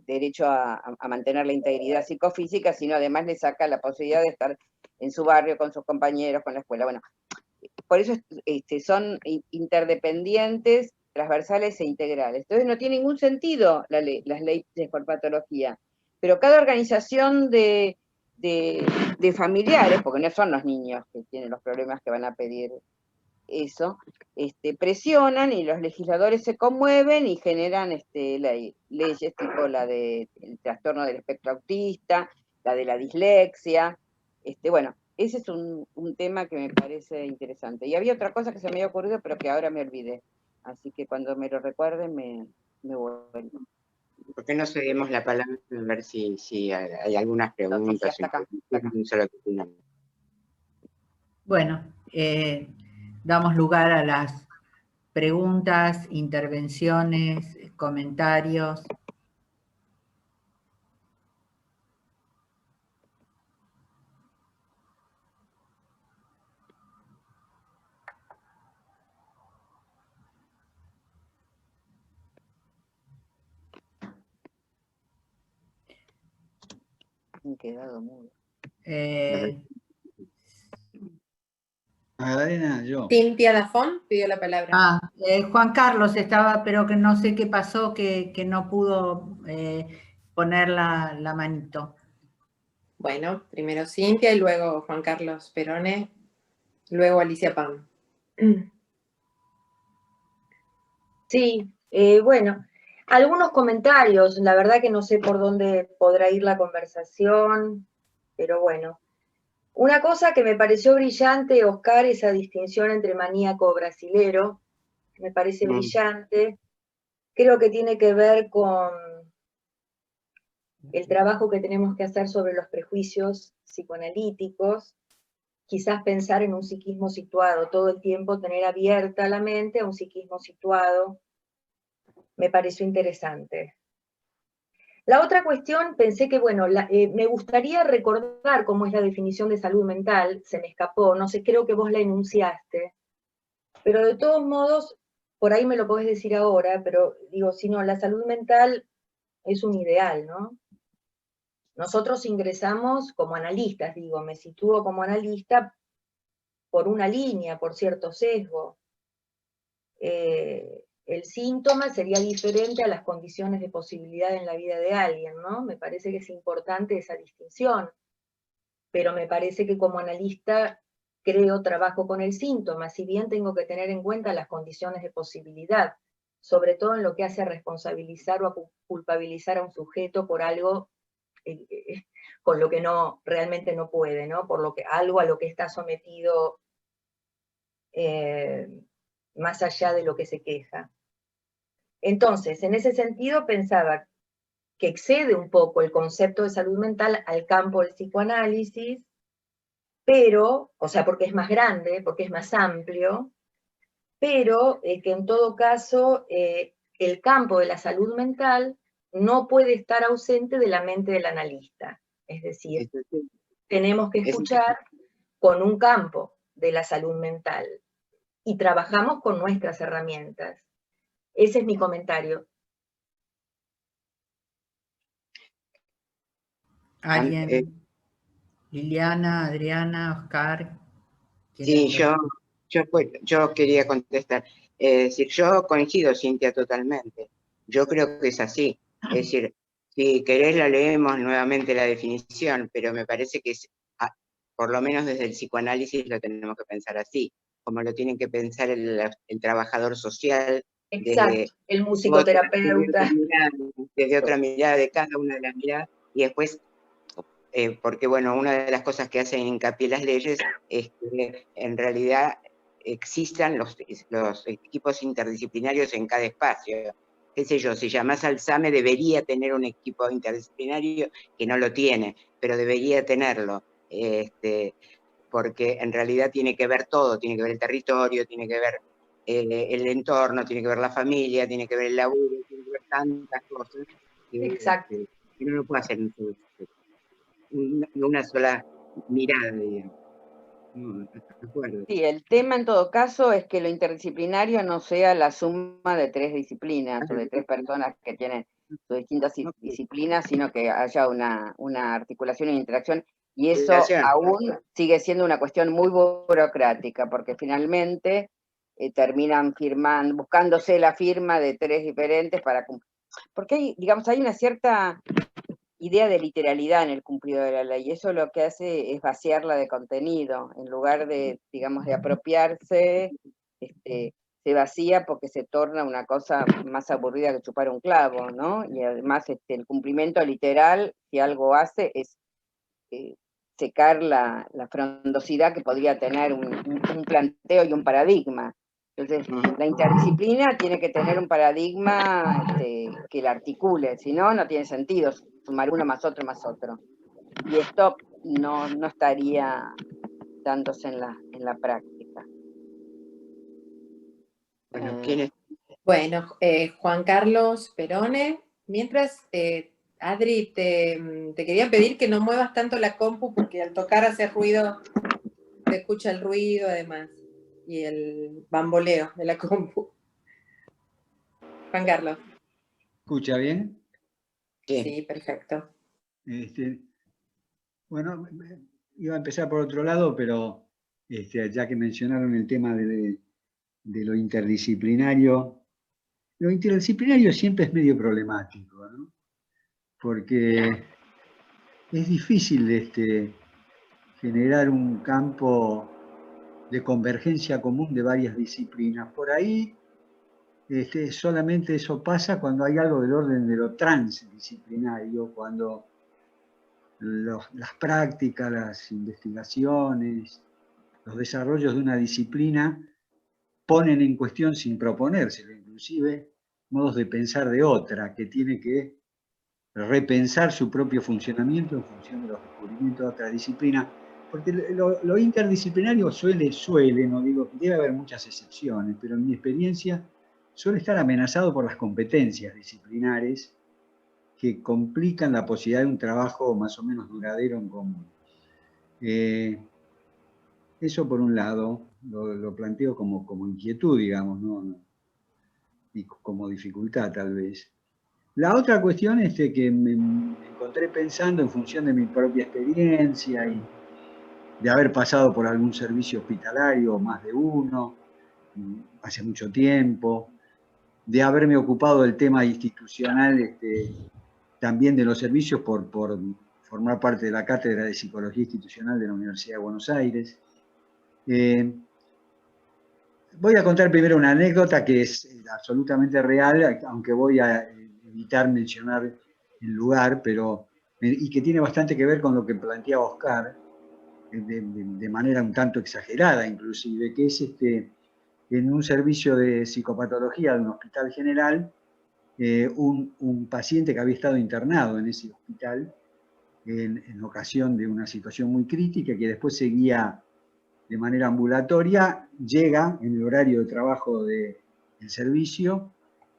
derecho a mantener la integridad psicofísica, sino además le saca la posibilidad de estar en su barrio, con sus compañeros, con la escuela. Bueno, por eso son interdependientes, transversales e integrales. Entonces no tiene ningún sentido las leyes por patología, pero cada organización de familiares, porque no son los niños que tienen los problemas que van a pedir eso, presionan y los legisladores se conmueven y generan leyes tipo la del trastorno del espectro autista, la de la dislexia. Bueno, ese es un tema que me parece interesante. Y había otra cosa que se me había ocurrido, pero que ahora me olvidé. Así que cuando me lo recuerden, me vuelvo. ¿Por qué no cedemos la palabra a ver si hay algunas preguntas? Sí, hasta acá. Bueno, damos lugar a las preguntas, intervenciones, comentarios. Me he quedado mudo. Magdalena, yo. Cintia Dafón pidió la palabra. Juan Carlos estaba, pero que no sé qué pasó, que no pudo poner la manito. Bueno, primero Cintia y luego Juan Carlos Perone, luego Alicia Pam. Sí, bueno, algunos comentarios, la verdad que no sé por dónde podrá ir la conversación, pero bueno. Una cosa que me pareció brillante, Oscar, esa distinción entre maníaco brasilero, me parece brillante, creo que tiene que ver con el trabajo que tenemos que hacer sobre los prejuicios psicoanalíticos, quizás pensar en un psiquismo situado, todo el tiempo tener abierta la mente a un psiquismo situado, me pareció interesante. La otra cuestión, pensé que, bueno, me gustaría recordar cómo es la definición de salud mental, se me escapó, no sé, creo que vos la enunciaste, pero de todos modos, por ahí me lo podés decir ahora, pero digo, si no, la salud mental es un ideal, ¿no? Nosotros ingresamos como analistas, digo, me sitúo como analista por una línea, por cierto sesgo. El síntoma sería diferente a las condiciones de posibilidad en la vida de alguien, ¿no? Me parece que es importante esa distinción, pero me parece que como analista trabajo con el síntoma, si bien tengo que tener en cuenta las condiciones de posibilidad, sobre todo en lo que hace a responsabilizar o a culpabilizar a un sujeto por algo con lo que realmente no puede, ¿no? Por algo a lo que está sometido más allá de lo que se queja. Entonces, en ese sentido pensaba que excede un poco el concepto de salud mental al campo del psicoanálisis, pero, o sea, porque es más grande, porque es más amplio, pero que en todo caso el campo de la salud mental no puede estar ausente de la mente del analista. Es decir, tenemos que escuchar con un campo de la salud mental y trabajamos con nuestras herramientas. Ese es mi comentario. ¿Alguien? Liliana, Adriana, Oscar. Sí, yo quería contestar. Es decir, yo coincido, Cintia, totalmente. Yo creo que es así. Es decir, si querés la leemos nuevamente la definición, pero me parece que por lo menos desde el psicoanálisis lo tenemos que pensar así, como lo tienen que pensar el trabajador social. Exacto, el musicoterapeuta. Desde otra mirada, de cada una de las miradas, y después, porque bueno, una de las cosas que hacen hincapié las leyes es que en realidad existan los equipos interdisciplinarios en cada espacio. Qué sé yo, si llamás al SAME debería tener un equipo interdisciplinario, que no lo tiene, pero debería tenerlo, porque en realidad tiene que ver todo, tiene que ver el territorio, tiene que ver el entorno, tiene que ver la familia, tiene que ver el laburo, tiene que ver tantas cosas que no lo puede hacer en una sola mirada, digamos. No, de acuerdo. Sí, el tema en todo caso es que lo interdisciplinario no sea la suma de 3 disciplinas o de 3 personas que tienen sus distintas disciplinas, sino que haya una articulación y interacción, y eso aún sigue siendo una cuestión muy burocrática, porque finalmente terminan firmando, buscándose la firma de 3 diferentes para cumplir. Porque hay, digamos, hay una cierta idea de literalidad en el cumplido de la ley, y eso lo que hace es vaciarla de contenido, en lugar de, digamos, de apropiarse, se vacía porque se torna una cosa más aburrida que chupar un clavo, ¿no? Y además el cumplimiento literal, si algo hace, es secar la frondosidad que podría tener un planteo y un paradigma. Entonces, la interdisciplina tiene que tener un paradigma que la articule, si no, no tiene sentido sumar uno más otro más otro. Y esto no estaría dándose en la práctica. Bueno, ¿quién es? Bueno, Juan Carlos Perone. Mientras, Adri, te quería pedir que no muevas tanto la compu porque al tocar hace ruido, se escucha el ruido además y el bamboleo de la compu. Juan Carlos. ¿Escucha bien? Sí, perfecto. Bueno, iba a empezar por otro lado, pero ya que mencionaron el tema de lo interdisciplinario siempre es medio problemático, ¿no? Porque es difícil generar un campo de convergencia común de varias disciplinas. Por ahí solamente eso pasa cuando hay algo del orden de lo transdisciplinario, cuando las prácticas, las investigaciones, los desarrollos de una disciplina ponen en cuestión sin proponérselo, inclusive modos de pensar de otra, que tiene que repensar su propio funcionamiento en función de los descubrimientos de otra disciplina, porque lo interdisciplinario suele, no digo, debe haber muchas excepciones, pero en mi experiencia suele estar amenazado por las competencias disciplinares que complican la posibilidad de un trabajo más o menos duradero en común. Eso por un lado, lo planteo como inquietud, digamos, ¿no? Y como dificultad tal vez. La otra cuestión es que me encontré pensando en función de mi propia experiencia y de haber pasado por algún servicio hospitalario, más de uno, hace mucho tiempo, de haberme ocupado del tema institucional también de los servicios por formar parte de la Cátedra de Psicología Institucional de la Universidad de Buenos Aires. Voy a contar primero una anécdota que es absolutamente real, aunque voy a evitar mencionar el lugar, y que tiene bastante que ver con lo que planteaba Oscar, de manera un tanto exagerada inclusive, que es en un servicio de psicopatología de un hospital general, un paciente que había estado internado en ese hospital en ocasión de una situación muy crítica, que después seguía de manera ambulatoria, llega en el horario de trabajo del servicio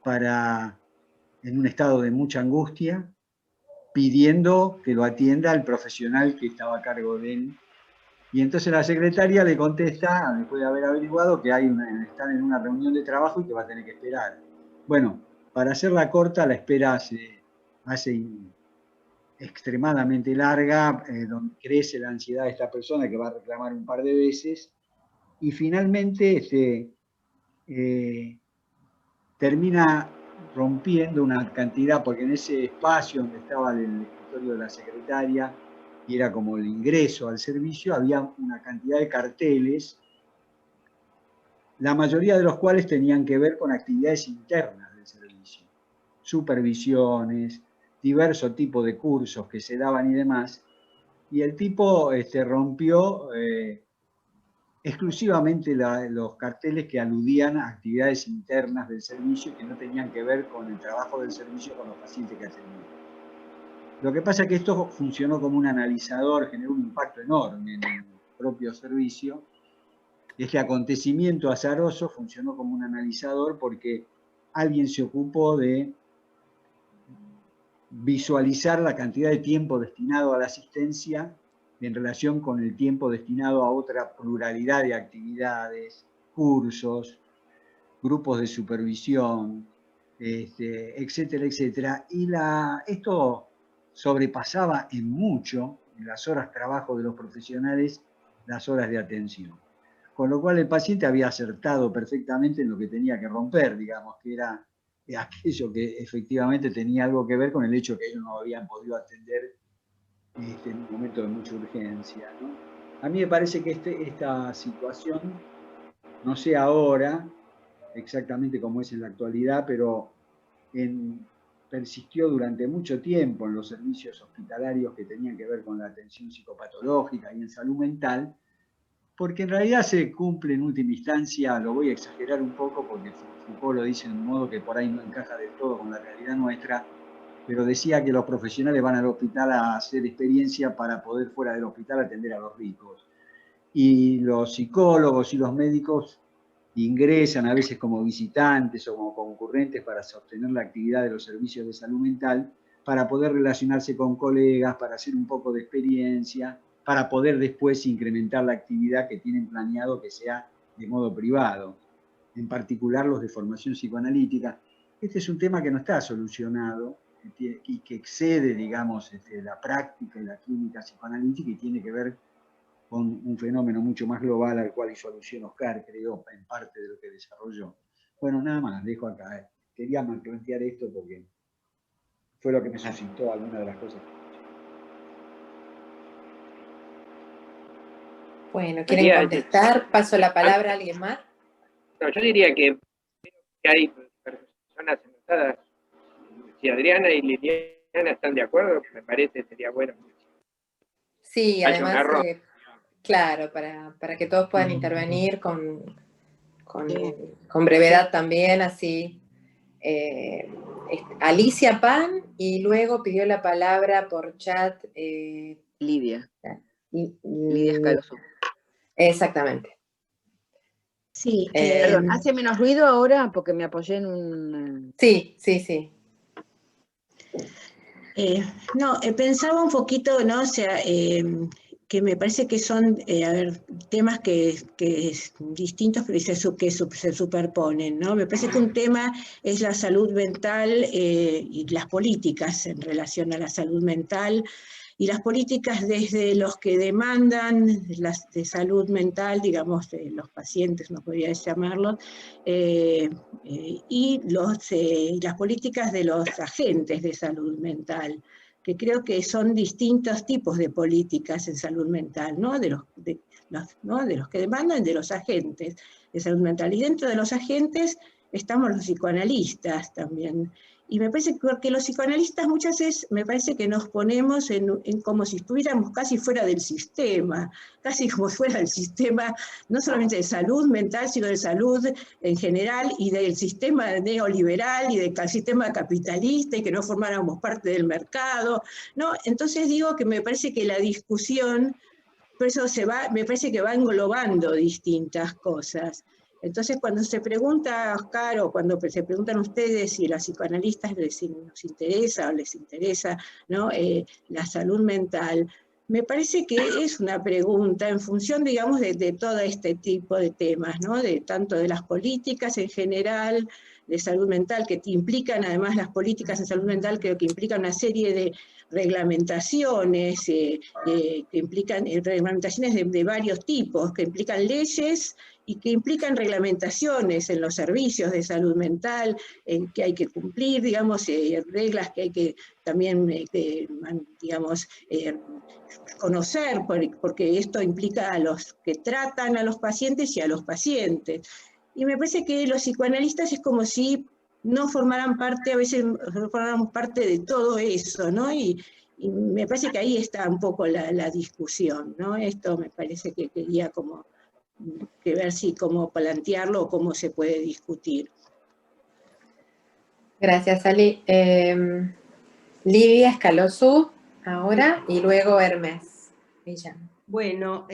en un estado de mucha angustia, pidiendo que lo atienda el profesional que estaba a cargo de él. Y entonces la secretaria le contesta, después de haber averiguado, que están en una reunión de trabajo y que va a tener que esperar. Bueno, para hacerla corta, la espera se hace extremadamente larga, donde crece la ansiedad de esta persona que va a reclamar un par de veces, y finalmente termina rompiendo una cantidad, porque en ese espacio donde estaba el escritorio de la secretaria, y era como el ingreso al servicio, había una cantidad de carteles, la mayoría de los cuales tenían que ver con actividades internas del servicio, supervisiones, diversos tipos de cursos que se daban y demás, y el tipo rompió exclusivamente los carteles que aludían a actividades internas del servicio y que no tenían que ver con el trabajo del servicio con los pacientes que atendían. Lo que pasa es que esto funcionó como un analizador, generó un impacto enorme en el propio servicio. Este acontecimiento azaroso funcionó como un analizador porque alguien se ocupó de visualizar la cantidad de tiempo destinado a la asistencia en relación con el tiempo destinado a otra pluralidad de actividades, cursos, grupos de supervisión, etcétera, etcétera. Y esto sobrepasaba en mucho, en las horas de trabajo de los profesionales, las horas de atención. Con lo cual el paciente había acertado perfectamente en lo que tenía que romper, digamos, que era aquello que efectivamente tenía algo que ver con el hecho que ellos no habían podido atender en un momento de mucha urgencia, ¿no? A mí me parece que esta situación, no sé ahora exactamente cómo es en la actualidad, pero persistió durante mucho tiempo en los servicios hospitalarios que tenían que ver con la atención psicopatológica y en salud mental, porque en realidad se cumple en última instancia, lo voy a exagerar un poco porque Foucault lo dice de un modo que por ahí no encaja del todo con la realidad nuestra, pero decía que los profesionales van al hospital a hacer experiencia para poder fuera del hospital atender a los ricos. Y los psicólogos y los médicos ingresan a veces como visitantes o como concurrentes para sostener la actividad de los servicios de salud mental, para poder relacionarse con colegas, para hacer un poco de experiencia, para poder después incrementar la actividad que tienen planeado que sea de modo privado, en particular los de formación psicoanalítica. Este es un tema que no está solucionado y que excede, digamos, la práctica y la clínica psicoanalítica y tiene que ver con un fenómeno mucho más global al cual hizo alusión Oscar, creo, en parte de lo que desarrolló. Bueno, nada más, dejo acá. Quería plantear esto porque fue lo que me suscitó alguna de las cosas. Bueno, ¿quieren contestar? ¿Paso la palabra a alguien más? No, yo diría que hay personas anotadas. Si Adriana y Liliana están de acuerdo, me parece sería bueno. Sí, además, claro, para que todos puedan intervenir con brevedad también, así. Alicia Pan, y luego pidió la palabra por chat Lidia. Lidia Escalosú. Exactamente. Sí. Perdón, ¿hace menos ruido ahora? Porque me apoyé en un... Sí. No, pensaba un poquito, ¿no? O sea, que me parece que son, temas que distintos pero que se superponen, ¿no? Me parece que un tema es la salud mental y las políticas en relación a la salud mental, y las políticas desde los que demandan de salud mental, digamos, los pacientes, no podría llamarlos, y las políticas de los agentes de salud mental, que creo que son distintos tipos de políticas en salud mental, ¿no? De los que demandan, de los agentes de salud mental. Y dentro de los agentes estamos los psicoanalistas también. Y me parece que los psicoanalistas muchas veces me parece que nos ponemos en como si estuviéramos casi fuera del sistema, casi como fuera del sistema, no solamente de salud mental, sino de salud en general y del sistema neoliberal y del sistema capitalista, y que no formáramos parte del mercado, ¿no? Entonces digo que me parece que la discusión, por eso me parece que va englobando distintas cosas. Entonces, cuando se pregunta, Oscar, o cuando se preguntan ustedes si a los psicoanalistas nos interesa o les interesa, ¿no? La salud mental, me parece que es una pregunta en función, digamos, de todo este tipo de temas, ¿no? Tanto de las políticas en general, de salud mental, que implican, además, las políticas en salud mental, creo que implican una serie de reglamentaciones, que implican reglamentaciones de varios tipos, que implican leyes y que implican reglamentaciones en los servicios de salud mental, que hay que cumplir, digamos, reglas que hay que también, digamos, conocer, porque esto implica a los que tratan a los pacientes y a los pacientes. Y me parece que los psicoanalistas es como si no formaran parte, a veces no formáramos parte de todo eso, ¿no? Y me parece que ahí está un poco la discusión, ¿no? Esto me parece que quería como que ver si cómo plantearlo o cómo se puede discutir. Gracias, Ali. Lidia Escalosú, ahora, y luego Hermes. Bueno,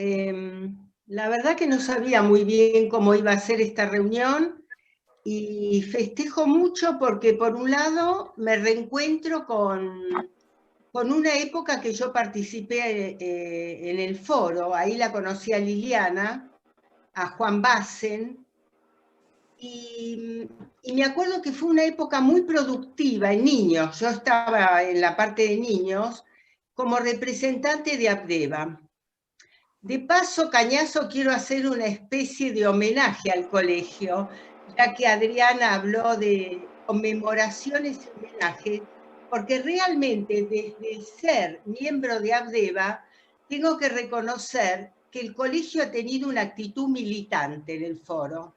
la verdad que no sabía muy bien cómo iba a ser esta reunión, y festejo mucho porque por un lado me reencuentro con con una época que yo participé en el foro. Ahí la conocí a Liliana, a Juan Bassen, y me acuerdo que fue una época muy productiva en niños. Yo estaba en la parte de niños como representante de ABDEVA. De paso, Cañazo, quiero hacer una especie de homenaje al colegio, ya que Adriana habló de conmemoraciones y homenajes, porque realmente desde ser miembro de ABDEVA, tengo que reconocer que el colegio ha tenido una actitud militante en el foro.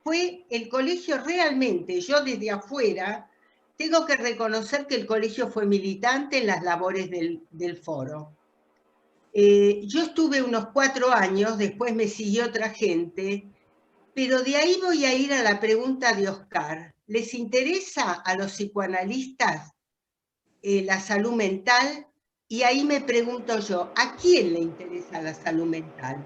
Fue el colegio realmente, yo desde afuera, tengo que reconocer que el colegio fue militante en las labores del foro. Yo estuve unos 4 años, después me siguió otra gente, pero de ahí voy a ir a la pregunta de Oscar. ¿Les interesa a los psicoanalistas la salud mental? Y ahí me pregunto yo, ¿a quién le interesa la salud mental?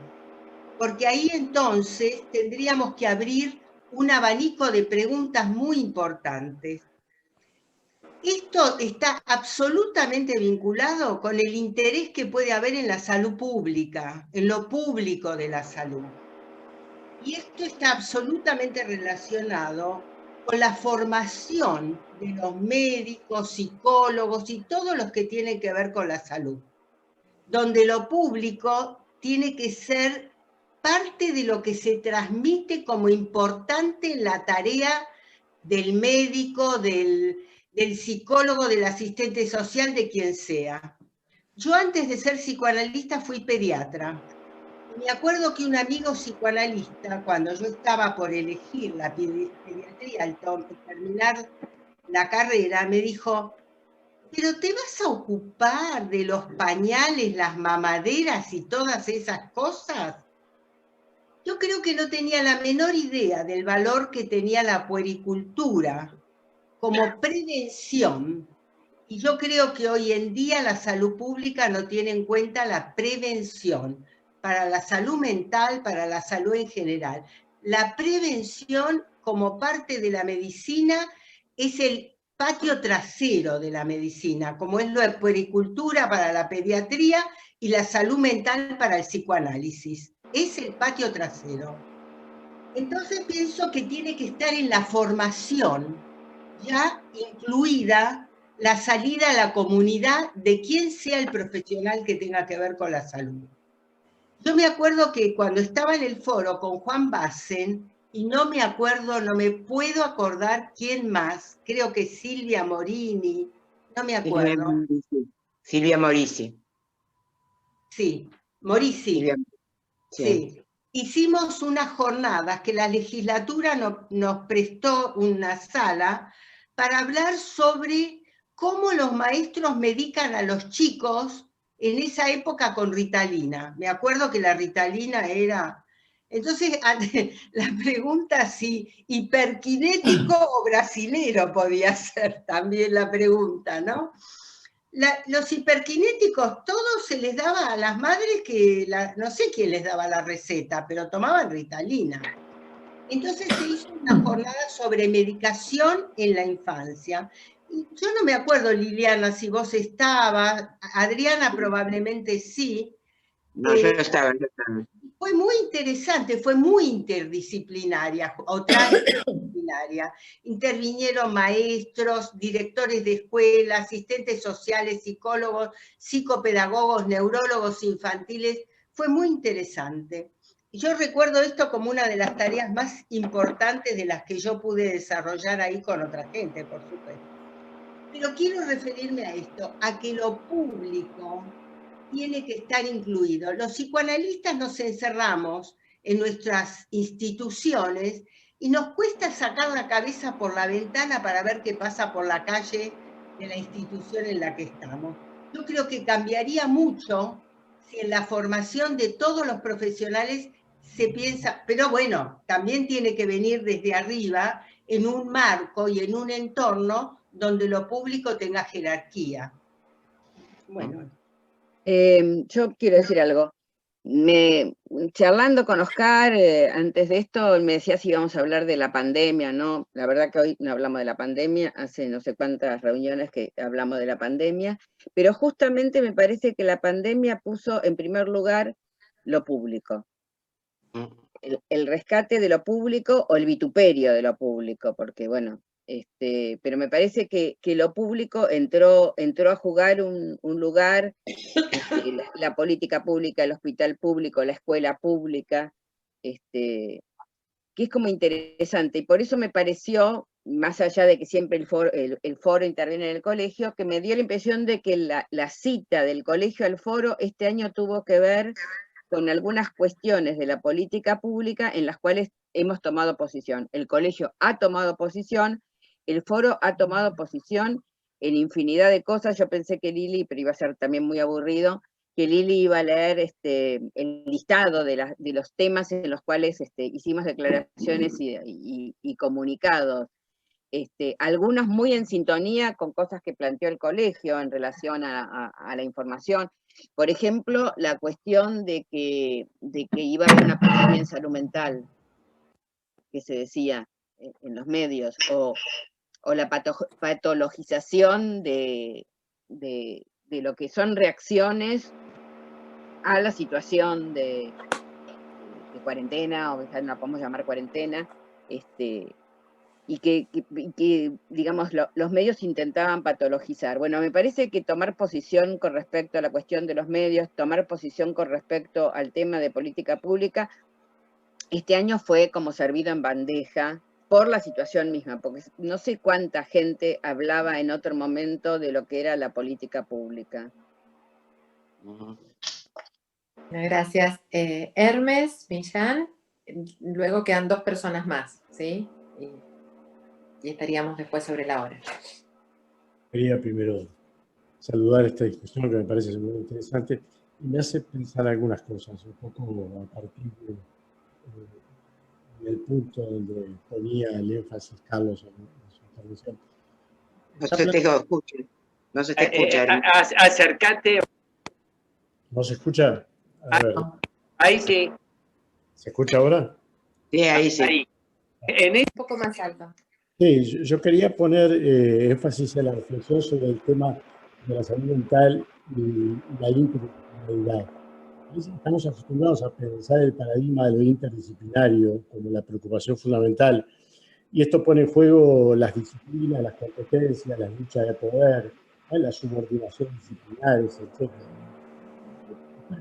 Porque ahí entonces tendríamos que abrir un abanico de preguntas muy importantes. Esto está absolutamente vinculado con el interés que puede haber en la salud pública, en lo público de la salud. Y esto está absolutamente relacionado con la formación de los médicos, psicólogos y todos los que tienen que ver con la salud, donde lo público tiene que ser parte de lo que se transmite como importante en la tarea del médico, del psicólogo, del asistente social, de quien sea. Yo antes de ser psicoanalista fui pediatra. Me acuerdo que un amigo psicoanalista, cuando yo estaba por elegir la pediatría al terminar la carrera, me dijo, ¿pero te vas a ocupar de los pañales, las mamaderas y todas esas cosas? Yo creo que no tenía la menor idea del valor que tenía la puericultura como prevención, y yo creo que hoy en día la salud pública no tiene en cuenta la prevención para la salud mental, para la salud en general. La prevención como parte de la medicina es el patio trasero de la medicina, como es la puericultura para la pediatría y la salud mental para el psicoanálisis. Es el patio trasero. Entonces pienso que tiene que estar en la formación, ya incluida la salida a la comunidad de quien sea el profesional que tenga que ver con la salud. Yo me acuerdo que cuando estaba en el foro con Juan Bassen, y no me acuerdo, no me puedo acordar quién más, creo que Silvia Morini, no me acuerdo. Silvia Morisi. Sí, Morisi. Silvia, sí. Sí. Hicimos unas jornadas que la legislatura nos prestó una sala para hablar sobre cómo los maestros medican a los chicos en esa época con Ritalina. Me acuerdo que la Ritalina era... Entonces, la pregunta si hiperkinético o brasilero podía ser también la pregunta, ¿no? Los hiperkinéticos, todos se les daba a las madres que, no sé quién les daba la receta, pero tomaban Ritalina. Entonces se hizo una jornada sobre medicación en la infancia. Y yo no me acuerdo, Liliana, si vos estabas, Adriana probablemente sí. No, yo no estaba. Fue muy interesante, fue muy interdisciplinaria, o transdisciplinaria. Intervinieron maestros, directores de escuela, asistentes sociales, psicólogos, psicopedagogos, neurólogos infantiles. Fue muy interesante. Yo recuerdo esto como una de las tareas más importantes de las que yo pude desarrollar ahí con otra gente, por supuesto. Pero quiero referirme a esto, a que lo público tiene que estar incluido. Los psicoanalistas nos encerramos en nuestras instituciones y nos cuesta sacar la cabeza por la ventana para ver qué pasa por la calle de la institución en la que estamos. Yo creo que cambiaría mucho si en la formación de todos los profesionales se piensa, pero bueno, también tiene que venir desde arriba en un marco y en un entorno donde lo público tenga jerarquía. Bueno. Yo quiero decir algo. Charlando con Oscar, antes de esto, me decía si íbamos a hablar de la pandemia, ¿no? La verdad que hoy no hablamos de la pandemia, hace no sé cuántas reuniones que hablamos de la pandemia, pero justamente me parece que la pandemia puso en primer lugar lo público. El rescate de lo público o el vituperio de lo público, porque bueno, pero me parece que lo público entró a jugar un lugar, la política pública, el hospital público, la escuela pública, que es como interesante, y por eso me pareció, más allá de que siempre el foro interviene en el colegio, que me dio la impresión de que la cita del colegio al foro este año tuvo que ver con algunas cuestiones de la política pública en las cuales hemos tomado posición. El colegio ha tomado posición, el foro ha tomado posición en infinidad de cosas. Yo pensé que Lili, pero iba a ser también muy aburrido, que Lili iba a leer el listado de los temas en los cuales hicimos declaraciones y comunicados. Algunos muy en sintonía con cosas que planteó el colegio en relación a la información. Por ejemplo, la cuestión de que iba a haber una pandemia en salud mental, que se decía en los medios, o la patologización de lo que son reacciones a la situación de cuarentena, o no la podemos llamar cuarentena, y que digamos, los medios intentaban patologizar. Bueno, me parece que tomar posición con respecto a la cuestión de los medios, tomar posición con respecto al tema de política pública, este año fue como servido en bandeja por la situación misma, porque no sé cuánta gente hablaba en otro momento de lo que era la política pública. Gracias. Hermes, Millán, luego quedan 2 personas más, ¿sí? Y estaríamos después sobre la hora. Quería primero saludar esta discusión que me parece muy interesante y me hace pensar algunas cosas, un poco a partir del punto donde ponía el énfasis Carlos en su intervención. No se te escucha. No se te escucha. Acércate. ¿No se escucha? A ver. Ahí sí. ¿Se escucha ahora? Sí, ahí sí. Ahí. Un poco más alto. Sí, yo quería poner énfasis en la reflexión sobre el tema de la salud mental y la interdisciplinaridad. Estamos acostumbrados a pensar el paradigma de lo interdisciplinario como la preocupación fundamental, y esto pone en juego las disciplinas, las competencias, las luchas de poder, las subordinaciones disciplinares, etc.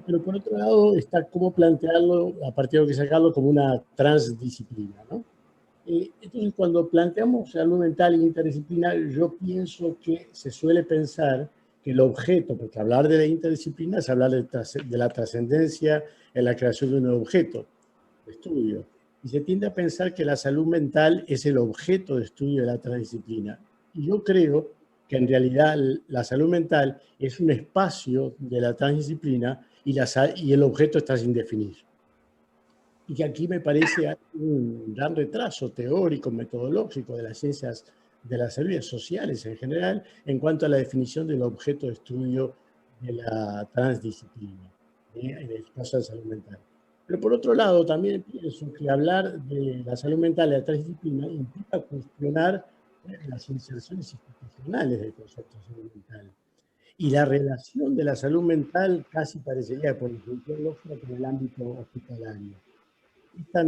Pero por otro lado está cómo plantearlo, a partir de lo que sacarlo como una transdisciplina, ¿no? Entonces, cuando planteamos salud mental e interdisciplinar, yo pienso que se suele pensar que el objeto, porque hablar de la interdisciplina es hablar de la trascendencia en la creación de un objeto de estudio. Y se tiende a pensar que la salud mental es el objeto de estudio de la transdisciplina. Y yo creo que en realidad la salud mental es un espacio de la transdisciplina y el objeto está sin definir. Y que aquí me parece hay un gran retraso teórico, metodológico de las ciencias de las ciencias sociales en general en cuanto a la definición del objeto de estudio de la transdisciplina, en el caso de salud mental. Pero por otro lado, también pienso que hablar de la salud mental y la transdisciplina implica cuestionar las inserciones institucionales del concepto de salud mental. Y la relación de la salud mental casi parecería, por definición lógica, con el ámbito hospitalario. Esta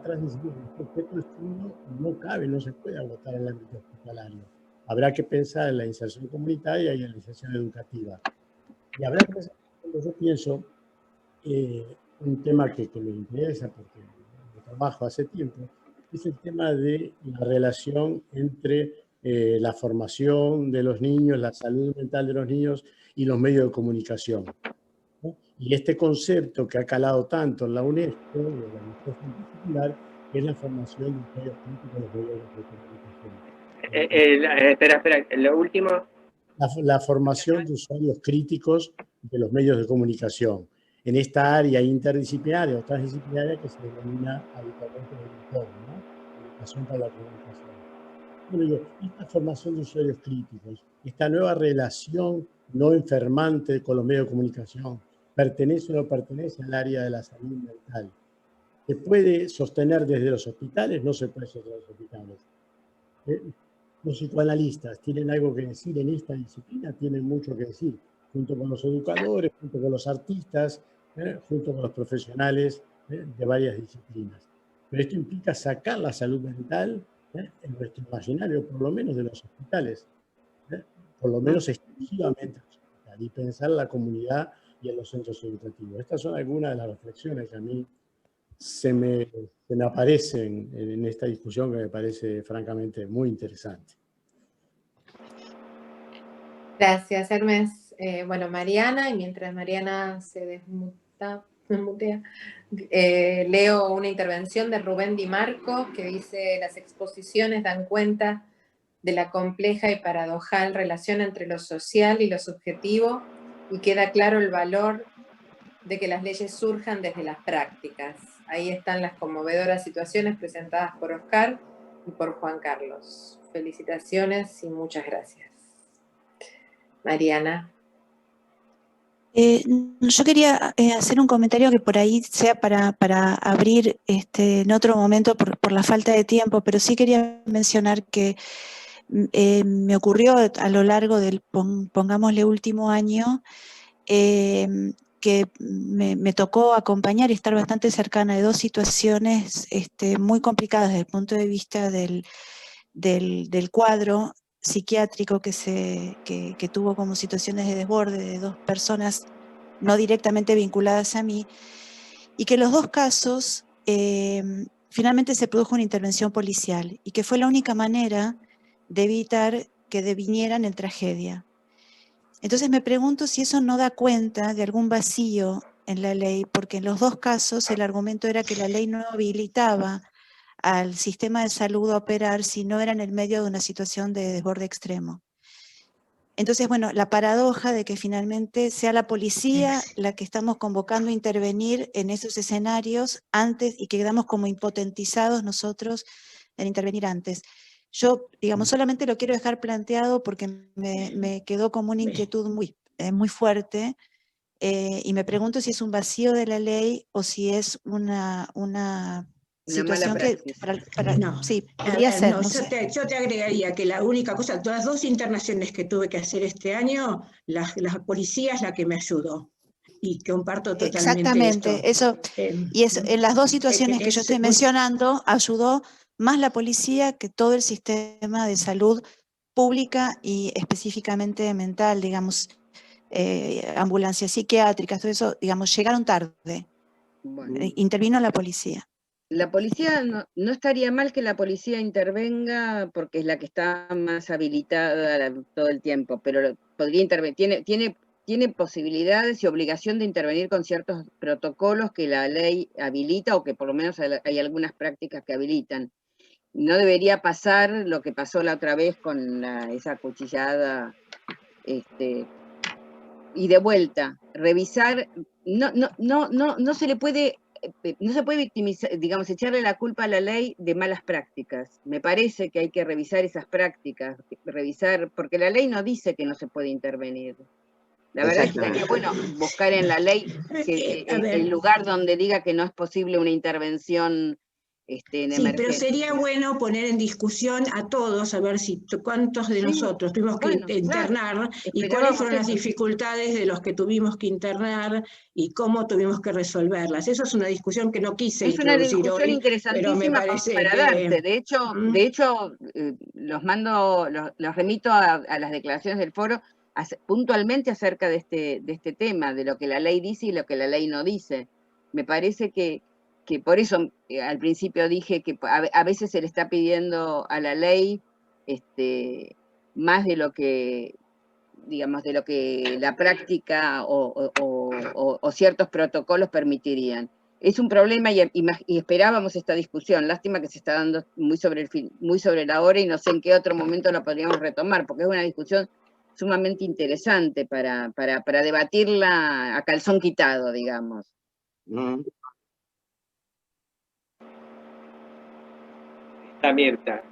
transdisciplina, este objeto de estudio no cabe, no se puede agotar en el ámbito hospitalario. Habrá que pensar en la inserción comunitaria y en la inserción educativa. Y habrá que pensar, cuando yo pienso, un tema que me interesa porque lo trabajo hace tiempo, es el tema de la relación entre la formación de los niños, la salud mental de los niños y los medios de comunicación. Y este concepto que ha calado tanto en la UNESCO, de la UNESCO Interdisciplinar, es la formación de usuarios críticos de los medios de comunicación. Espera, lo último. La formación de usuarios críticos de los medios de comunicación, en esta área interdisciplinaria o transdisciplinaria que se denomina habitualmente el entorno, ¿no? Educación para la comunicación. Bueno, digo, esta formación de usuarios críticos, esta nueva relación no enfermante con los medios de comunicación, pertenece o no pertenece al área de la salud mental. ¿Se puede sostener desde los hospitales? No se puede sostener desde los hospitales. Los psicoanalistas tienen algo que decir en esta disciplina, tienen mucho que decir, junto con los educadores, junto con los artistas, junto con los profesionales de varias disciplinas. Pero esto implica sacar la salud mental en nuestro imaginario, por lo menos de los hospitales, por lo menos exclusivamente en los hospitales, y pensar en la comunidad y en los centros educativos. Estas son algunas de las reflexiones que a mí se me aparecen en esta discusión, que me parece francamente muy interesante. Gracias, Hermes. Bueno, Mariana, y mientras Mariana se desmutea, leo una intervención de Rubén Di Marco que dice: las exposiciones dan cuenta de la compleja y paradojal relación entre lo social y lo subjetivo, y queda claro el valor de que las leyes surjan desde las prácticas. Ahí están las conmovedoras situaciones presentadas por Oscar y por Juan Carlos. Felicitaciones y muchas gracias. Mariana. Yo quería hacer un comentario que por ahí sea para abrir en otro momento por la falta de tiempo, pero sí quería mencionar que me ocurrió a lo largo del, pongámosle, último año, que me tocó acompañar y estar bastante cercana de dos situaciones muy complicadas desde el punto de vista del cuadro psiquiátrico que tuvo como situaciones de desborde de dos personas no directamente vinculadas a mí, y que los dos casos finalmente se produjo una intervención policial, y que fue la única manera de evitar que devinieran en tragedia. Entonces me pregunto si eso no da cuenta de algún vacío en la ley, porque en los dos casos el argumento era que la ley no habilitaba al sistema de salud a operar si no era en el medio de una situación de desborde extremo. Entonces, bueno, la paradoja de que finalmente sea la policía la que estamos convocando a intervenir en esos escenarios antes, y que quedamos como impotentizados nosotros en intervenir antes. Yo, digamos, solamente lo quiero dejar planteado porque me quedó como una inquietud muy fuerte, y me pregunto si es un vacío de la ley o si es una situación mala que No, sí, podría ser. No sé. Yo te agregaría que la única cosa, las dos internaciones que tuve que hacer este año, la policía es la que me ayudó. Y comparto totalmente eso. Y eso, en las dos situaciones que yo estoy mencionando, ayudó más la policía que todo el sistema de salud pública y específicamente mental, digamos, ambulancias psiquiátricas, todo eso, digamos, llegaron tarde. Bueno. Intervino la policía. La policía, no estaría mal que la policía intervenga porque es la que está más habilitada todo el tiempo, pero podría intervenir, tiene posibilidades y obligación de intervenir con ciertos protocolos que la ley habilita, o que por lo menos hay algunas prácticas que habilitan. No debería pasar lo que pasó la otra vez con esa cuchillada, y de vuelta, revisar, no se le puede... No se puede victimizar, digamos, echarle la culpa a la ley de malas prácticas. Me parece que hay que revisar esas prácticas, porque la ley no dice que no se puede intervenir. La verdad es que sería bueno buscar en la ley el lugar donde diga que no es posible una intervención en emergencia. Pero sería bueno poner en discusión a todos, a ver si cuántos de nosotros tuvimos que internar, claro, y cuáles fueron las dificultades de los que tuvimos que internar y cómo tuvimos que resolverlas. Eso es una discusión que no quise introducir hoy. Es una discusión interesantísima, pero me parece para darse. De hecho, los remito a las declaraciones del foro puntualmente acerca de este tema, de lo que la ley dice y lo que la ley no dice. Me parece que por eso al principio dije que a veces se le está pidiendo a la ley más de lo que, digamos, de lo que la práctica o ciertos protocolos permitirían. Es un problema y esperábamos esta discusión. Lástima que se está dando muy sobre la hora y no sé en qué otro momento la podríamos retomar, porque es una discusión sumamente interesante para debatirla a calzón quitado, digamos. Está Mirta.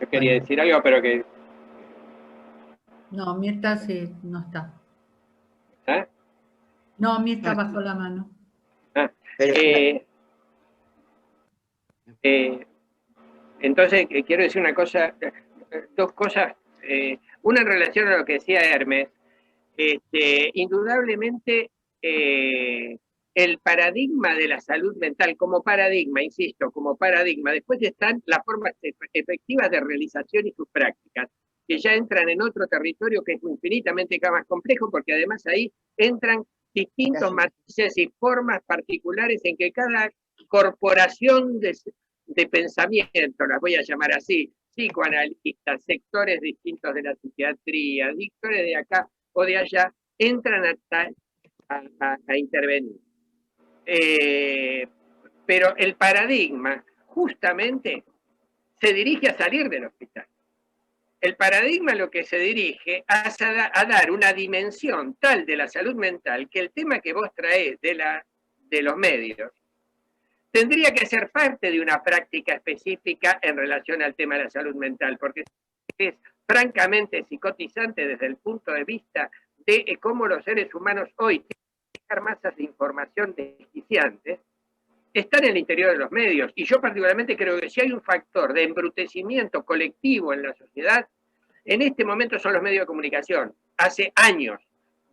Yo quería decir algo, pero que... No, Mirta sí, no está. ¿Ah? No, a mí está bajo la mano. Entonces, quiero decir una cosa, dos cosas. Una en relación a lo que decía Hermes. Indudablemente, el paradigma de la salud mental como paradigma, insisto, como paradigma, después están las formas efectivas de realización y sus prácticas, que ya entran en otro territorio que es infinitamente más complejo, porque además ahí entran distintos matices y formas particulares en que cada corporación de pensamiento, las voy a llamar así, psicoanalistas, sectores distintos de la psiquiatría, sectores de acá o de allá, entran a intervenir. Pero el paradigma justamente se dirige a salir del hospital. El paradigma lo que se dirige es a dar una dimensión tal de la salud mental que el tema que vos traés de los medios tendría que ser parte de una práctica específica en relación al tema de la salud mental, porque es francamente psicotizante desde el punto de vista de cómo los seres humanos hoy tienen masas de información desquiciantes, está en el interior de los medios. Y yo particularmente creo que si hay un factor de embrutecimiento colectivo en la sociedad, en este momento son los medios de comunicación. Hace años,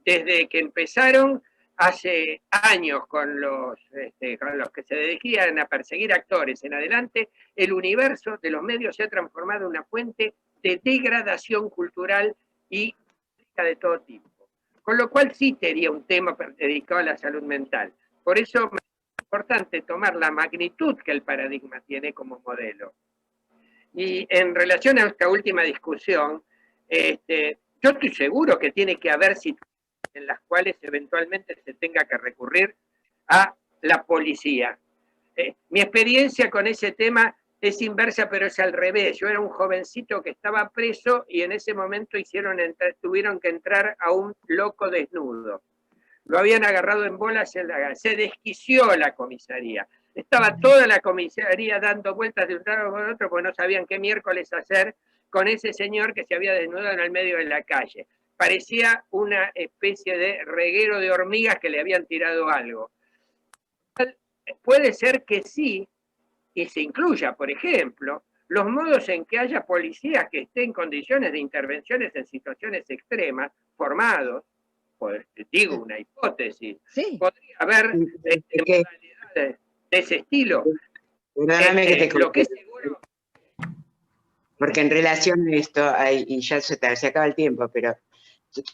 desde que empezaron, hace años con los que se dedican a perseguir actores en adelante, el universo de los medios se ha transformado en una fuente de degradación cultural y de todo tipo. Con lo cual sí sería un tema dedicado a la salud mental. Por eso es importante tomar la magnitud que el paradigma tiene como modelo. Y en relación a esta última discusión, yo estoy seguro que tiene que haber situaciones en las cuales eventualmente se tenga que recurrir a la policía. Mi experiencia con ese tema es inversa, pero es al revés. Yo era un jovencito que estaba preso y en ese momento tuvieron que entrar a un loco desnudo. Lo habían agarrado en bolas, se desquició la comisaría. Estaba toda la comisaría dando vueltas de un lado a otro porque no sabían qué miércoles hacer con ese señor que se había desnudado en el medio de la calle. Parecía una especie de reguero de hormigas que le habían tirado algo. Puede ser que sí, y se incluya, por ejemplo, los modos en que haya policías que estén en condiciones de intervenciones en situaciones extremas, formados, digo una hipótesis, sí. Podría haber modalidades de ese estilo. Perdóname que te lo que es seguro. Porque en relación a esto, y ya se acaba el tiempo, pero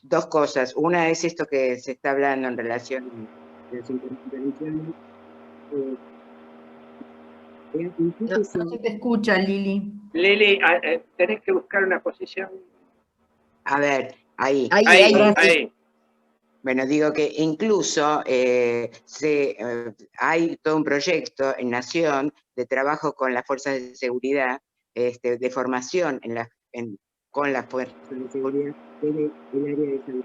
dos cosas. Una es esto que se está hablando en relación a las intervenciones. No se te escucha, Lili. Lili, tenés que buscar una posición. A ver, ahí. Bueno, digo que incluso hay todo un proyecto en Nación de trabajo con las fuerzas de seguridad, de formación con las fuerzas de seguridad desde el área de salud.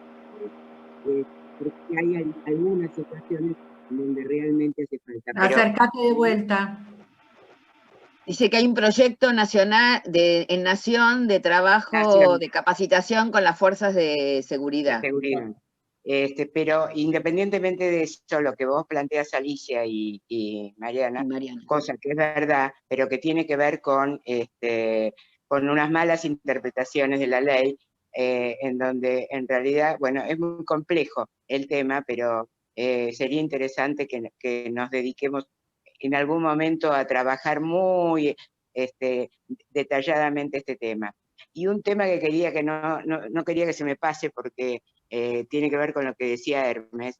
Porque hay algunas situaciones donde realmente hace falta. Acércate de vuelta. Dice que hay un proyecto nacional en Nación de trabajo, de capacitación con las fuerzas de seguridad. Pero independientemente de eso, lo que vos planteas, Alicia y Mariana, cosa que es verdad, pero que tiene que ver con unas malas interpretaciones de la ley, en donde en realidad, bueno, es muy complejo el tema, pero sería interesante que nos dediquemos en algún momento a trabajar muy detalladamente este tema. Y un tema que quería que no quería que se me pase porque tiene que ver con lo que decía Hermes.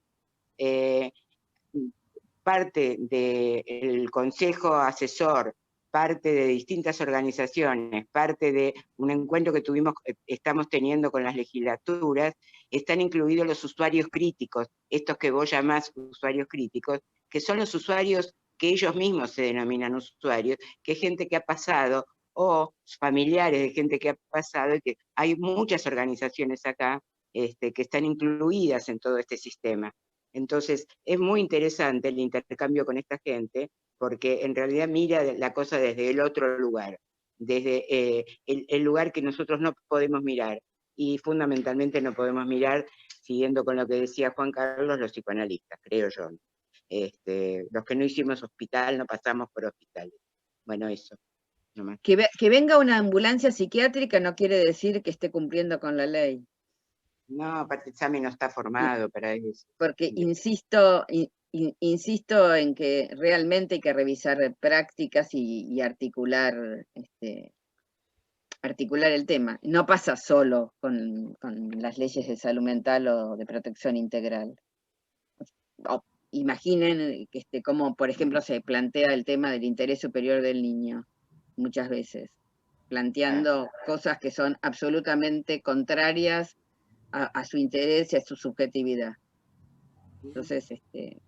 Parte del Consejo Asesor, parte de distintas organizaciones, parte de un encuentro que estamos teniendo con las legislaturas, están incluidos los usuarios críticos, estos que vos llamás usuarios críticos, que son los usuarios que ellos mismos se denominan usuarios, que es gente que ha pasado, o familiares de gente que ha pasado, y que hay muchas organizaciones acá que están incluidas en todo este sistema. Entonces, es muy interesante el intercambio con esta gente, porque en realidad mira la cosa desde el otro lugar, desde el lugar que nosotros no podemos mirar, y fundamentalmente no podemos mirar siguiendo con lo que decía Juan Carlos, los psicoanalistas, creo yo. Los que no hicimos hospital, no pasamos por hospitales. Bueno, eso. Nomás. Que venga una ambulancia psiquiátrica no quiere decir que esté cumpliendo con la ley. No, aparte el SAMI no está formado para eso. Porque insisto en que realmente hay que revisar prácticas y articular, articular el tema. No pasa solo con las leyes de salud mental o de protección integral. Imaginen cómo, por ejemplo, se plantea el tema del interés superior del niño, muchas veces, planteando cosas que son absolutamente contrarias a su interés y a su subjetividad. Entonces, es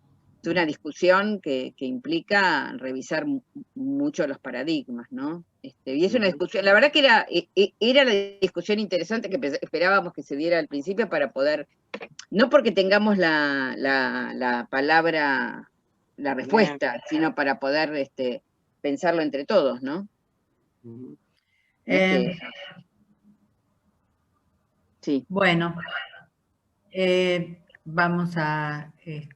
una discusión que implica revisar mucho los paradigmas, ¿no? Y es una discusión, la verdad que era la discusión interesante que esperábamos que se diera al principio para poder, no porque tengamos la palabra, la respuesta, sino para poder pensarlo entre todos, ¿no? Sí. Bueno, vamos a ir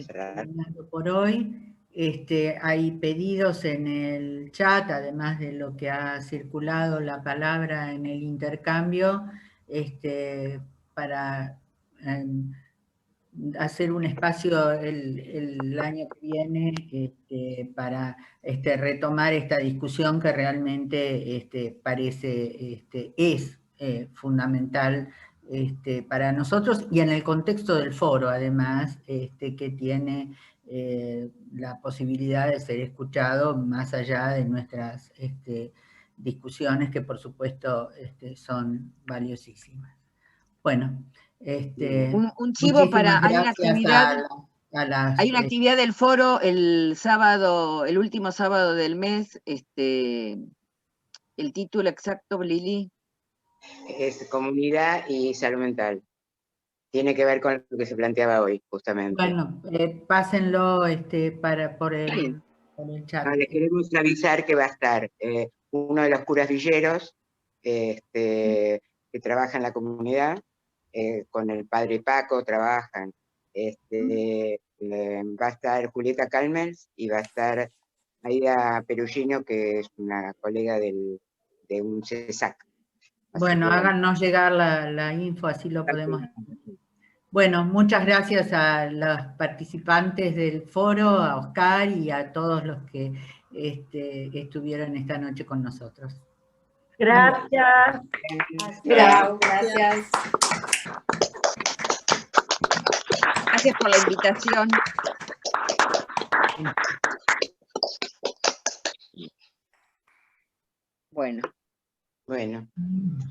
terminando por hoy. Hay pedidos en el chat, además de lo que ha circulado la palabra en el intercambio, para hacer un espacio el año que viene para retomar esta discusión que realmente parece es fundamental para nosotros y en el contexto del foro, además, que tiene la posibilidad de ser escuchado más allá de nuestras discusiones, que por supuesto son valiosísimas. Bueno, un chivo para, hay una actividad, hay una actividad del foro el sábado, el último sábado del mes, el título exacto, Lili. Es comunidad y salud mental. Tiene que ver con lo que se planteaba hoy, justamente. Bueno, pásenlo por el chat. No, les queremos avisar que va a estar uno de los curas villeros que trabaja en la comunidad, con el padre Paco trabajan. Va a estar Julieta Calmels y va a estar Aida Perugino, que es una colega de un CESAC. Bueno, háganos llegar la info, así lo podemos. Bueno, muchas gracias a los participantes del foro, a Oscar y a todos los que estuvieron esta noche con nosotros. Gracias. Gracias. Gracias por la invitación. Bueno.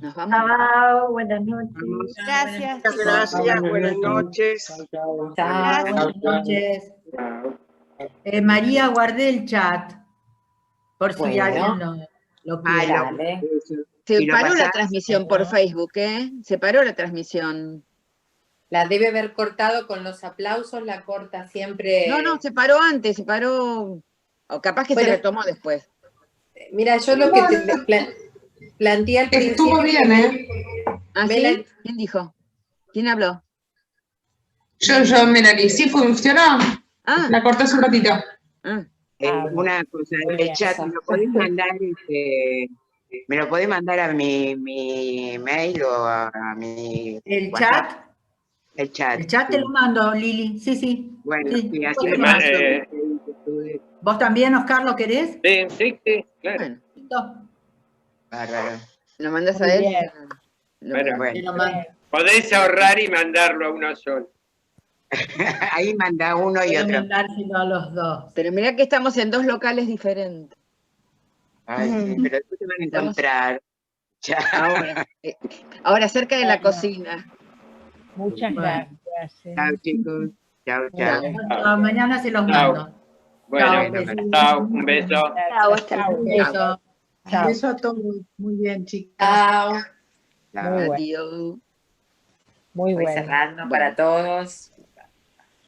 Nos vamos. Chao, buenas noches. Gracias. Muchas gracias, buenas noches. Buenas noches. María, guardé el chat, por si alguien lo quiere. Se paró la transmisión por Facebook, ¿eh? Se paró la transmisión. La debe haber cortado con los aplausos, la corta siempre. No, se paró antes, se paró. O capaz que se retomó después. Mira, yo lo que te planteé al principio. Estuvo bien, ¿eh? ¿Ah, sí? ¿Quién dijo? ¿Quién habló? Yo, Melanie, sí funcionó. La corté hace un ratito. Una cosa, el chat, ¿me lo podés mandar? ¿Me lo podés mandar a mi mail o a mi ¿El WhatsApp? chat? El chat. El chat te lo mando, Lili. Sí. Bueno, sí, así Vos me mando. ¿Vos también, Oscar, lo querés? Sí, claro. Bárbaro. ¿Lo mandas a él? Bueno, podés ahorrar y mandarlo a uno solo. Ahí manda uno y otro. Mandárselo a los dos. Pero mirá que estamos en dos locales diferentes. Ay, sí, pero después te van a encontrar. Ahora cerca de la cocina. Muchas gracias. Chao, chicos. Chao. Mañana se los mando. Bueno, chao, un beso. Un beso. Chao. Un beso a todos. Muy bien, chicos. Chao. Muy bueno. Adiós. Muy Voy bueno. cerrando para todos.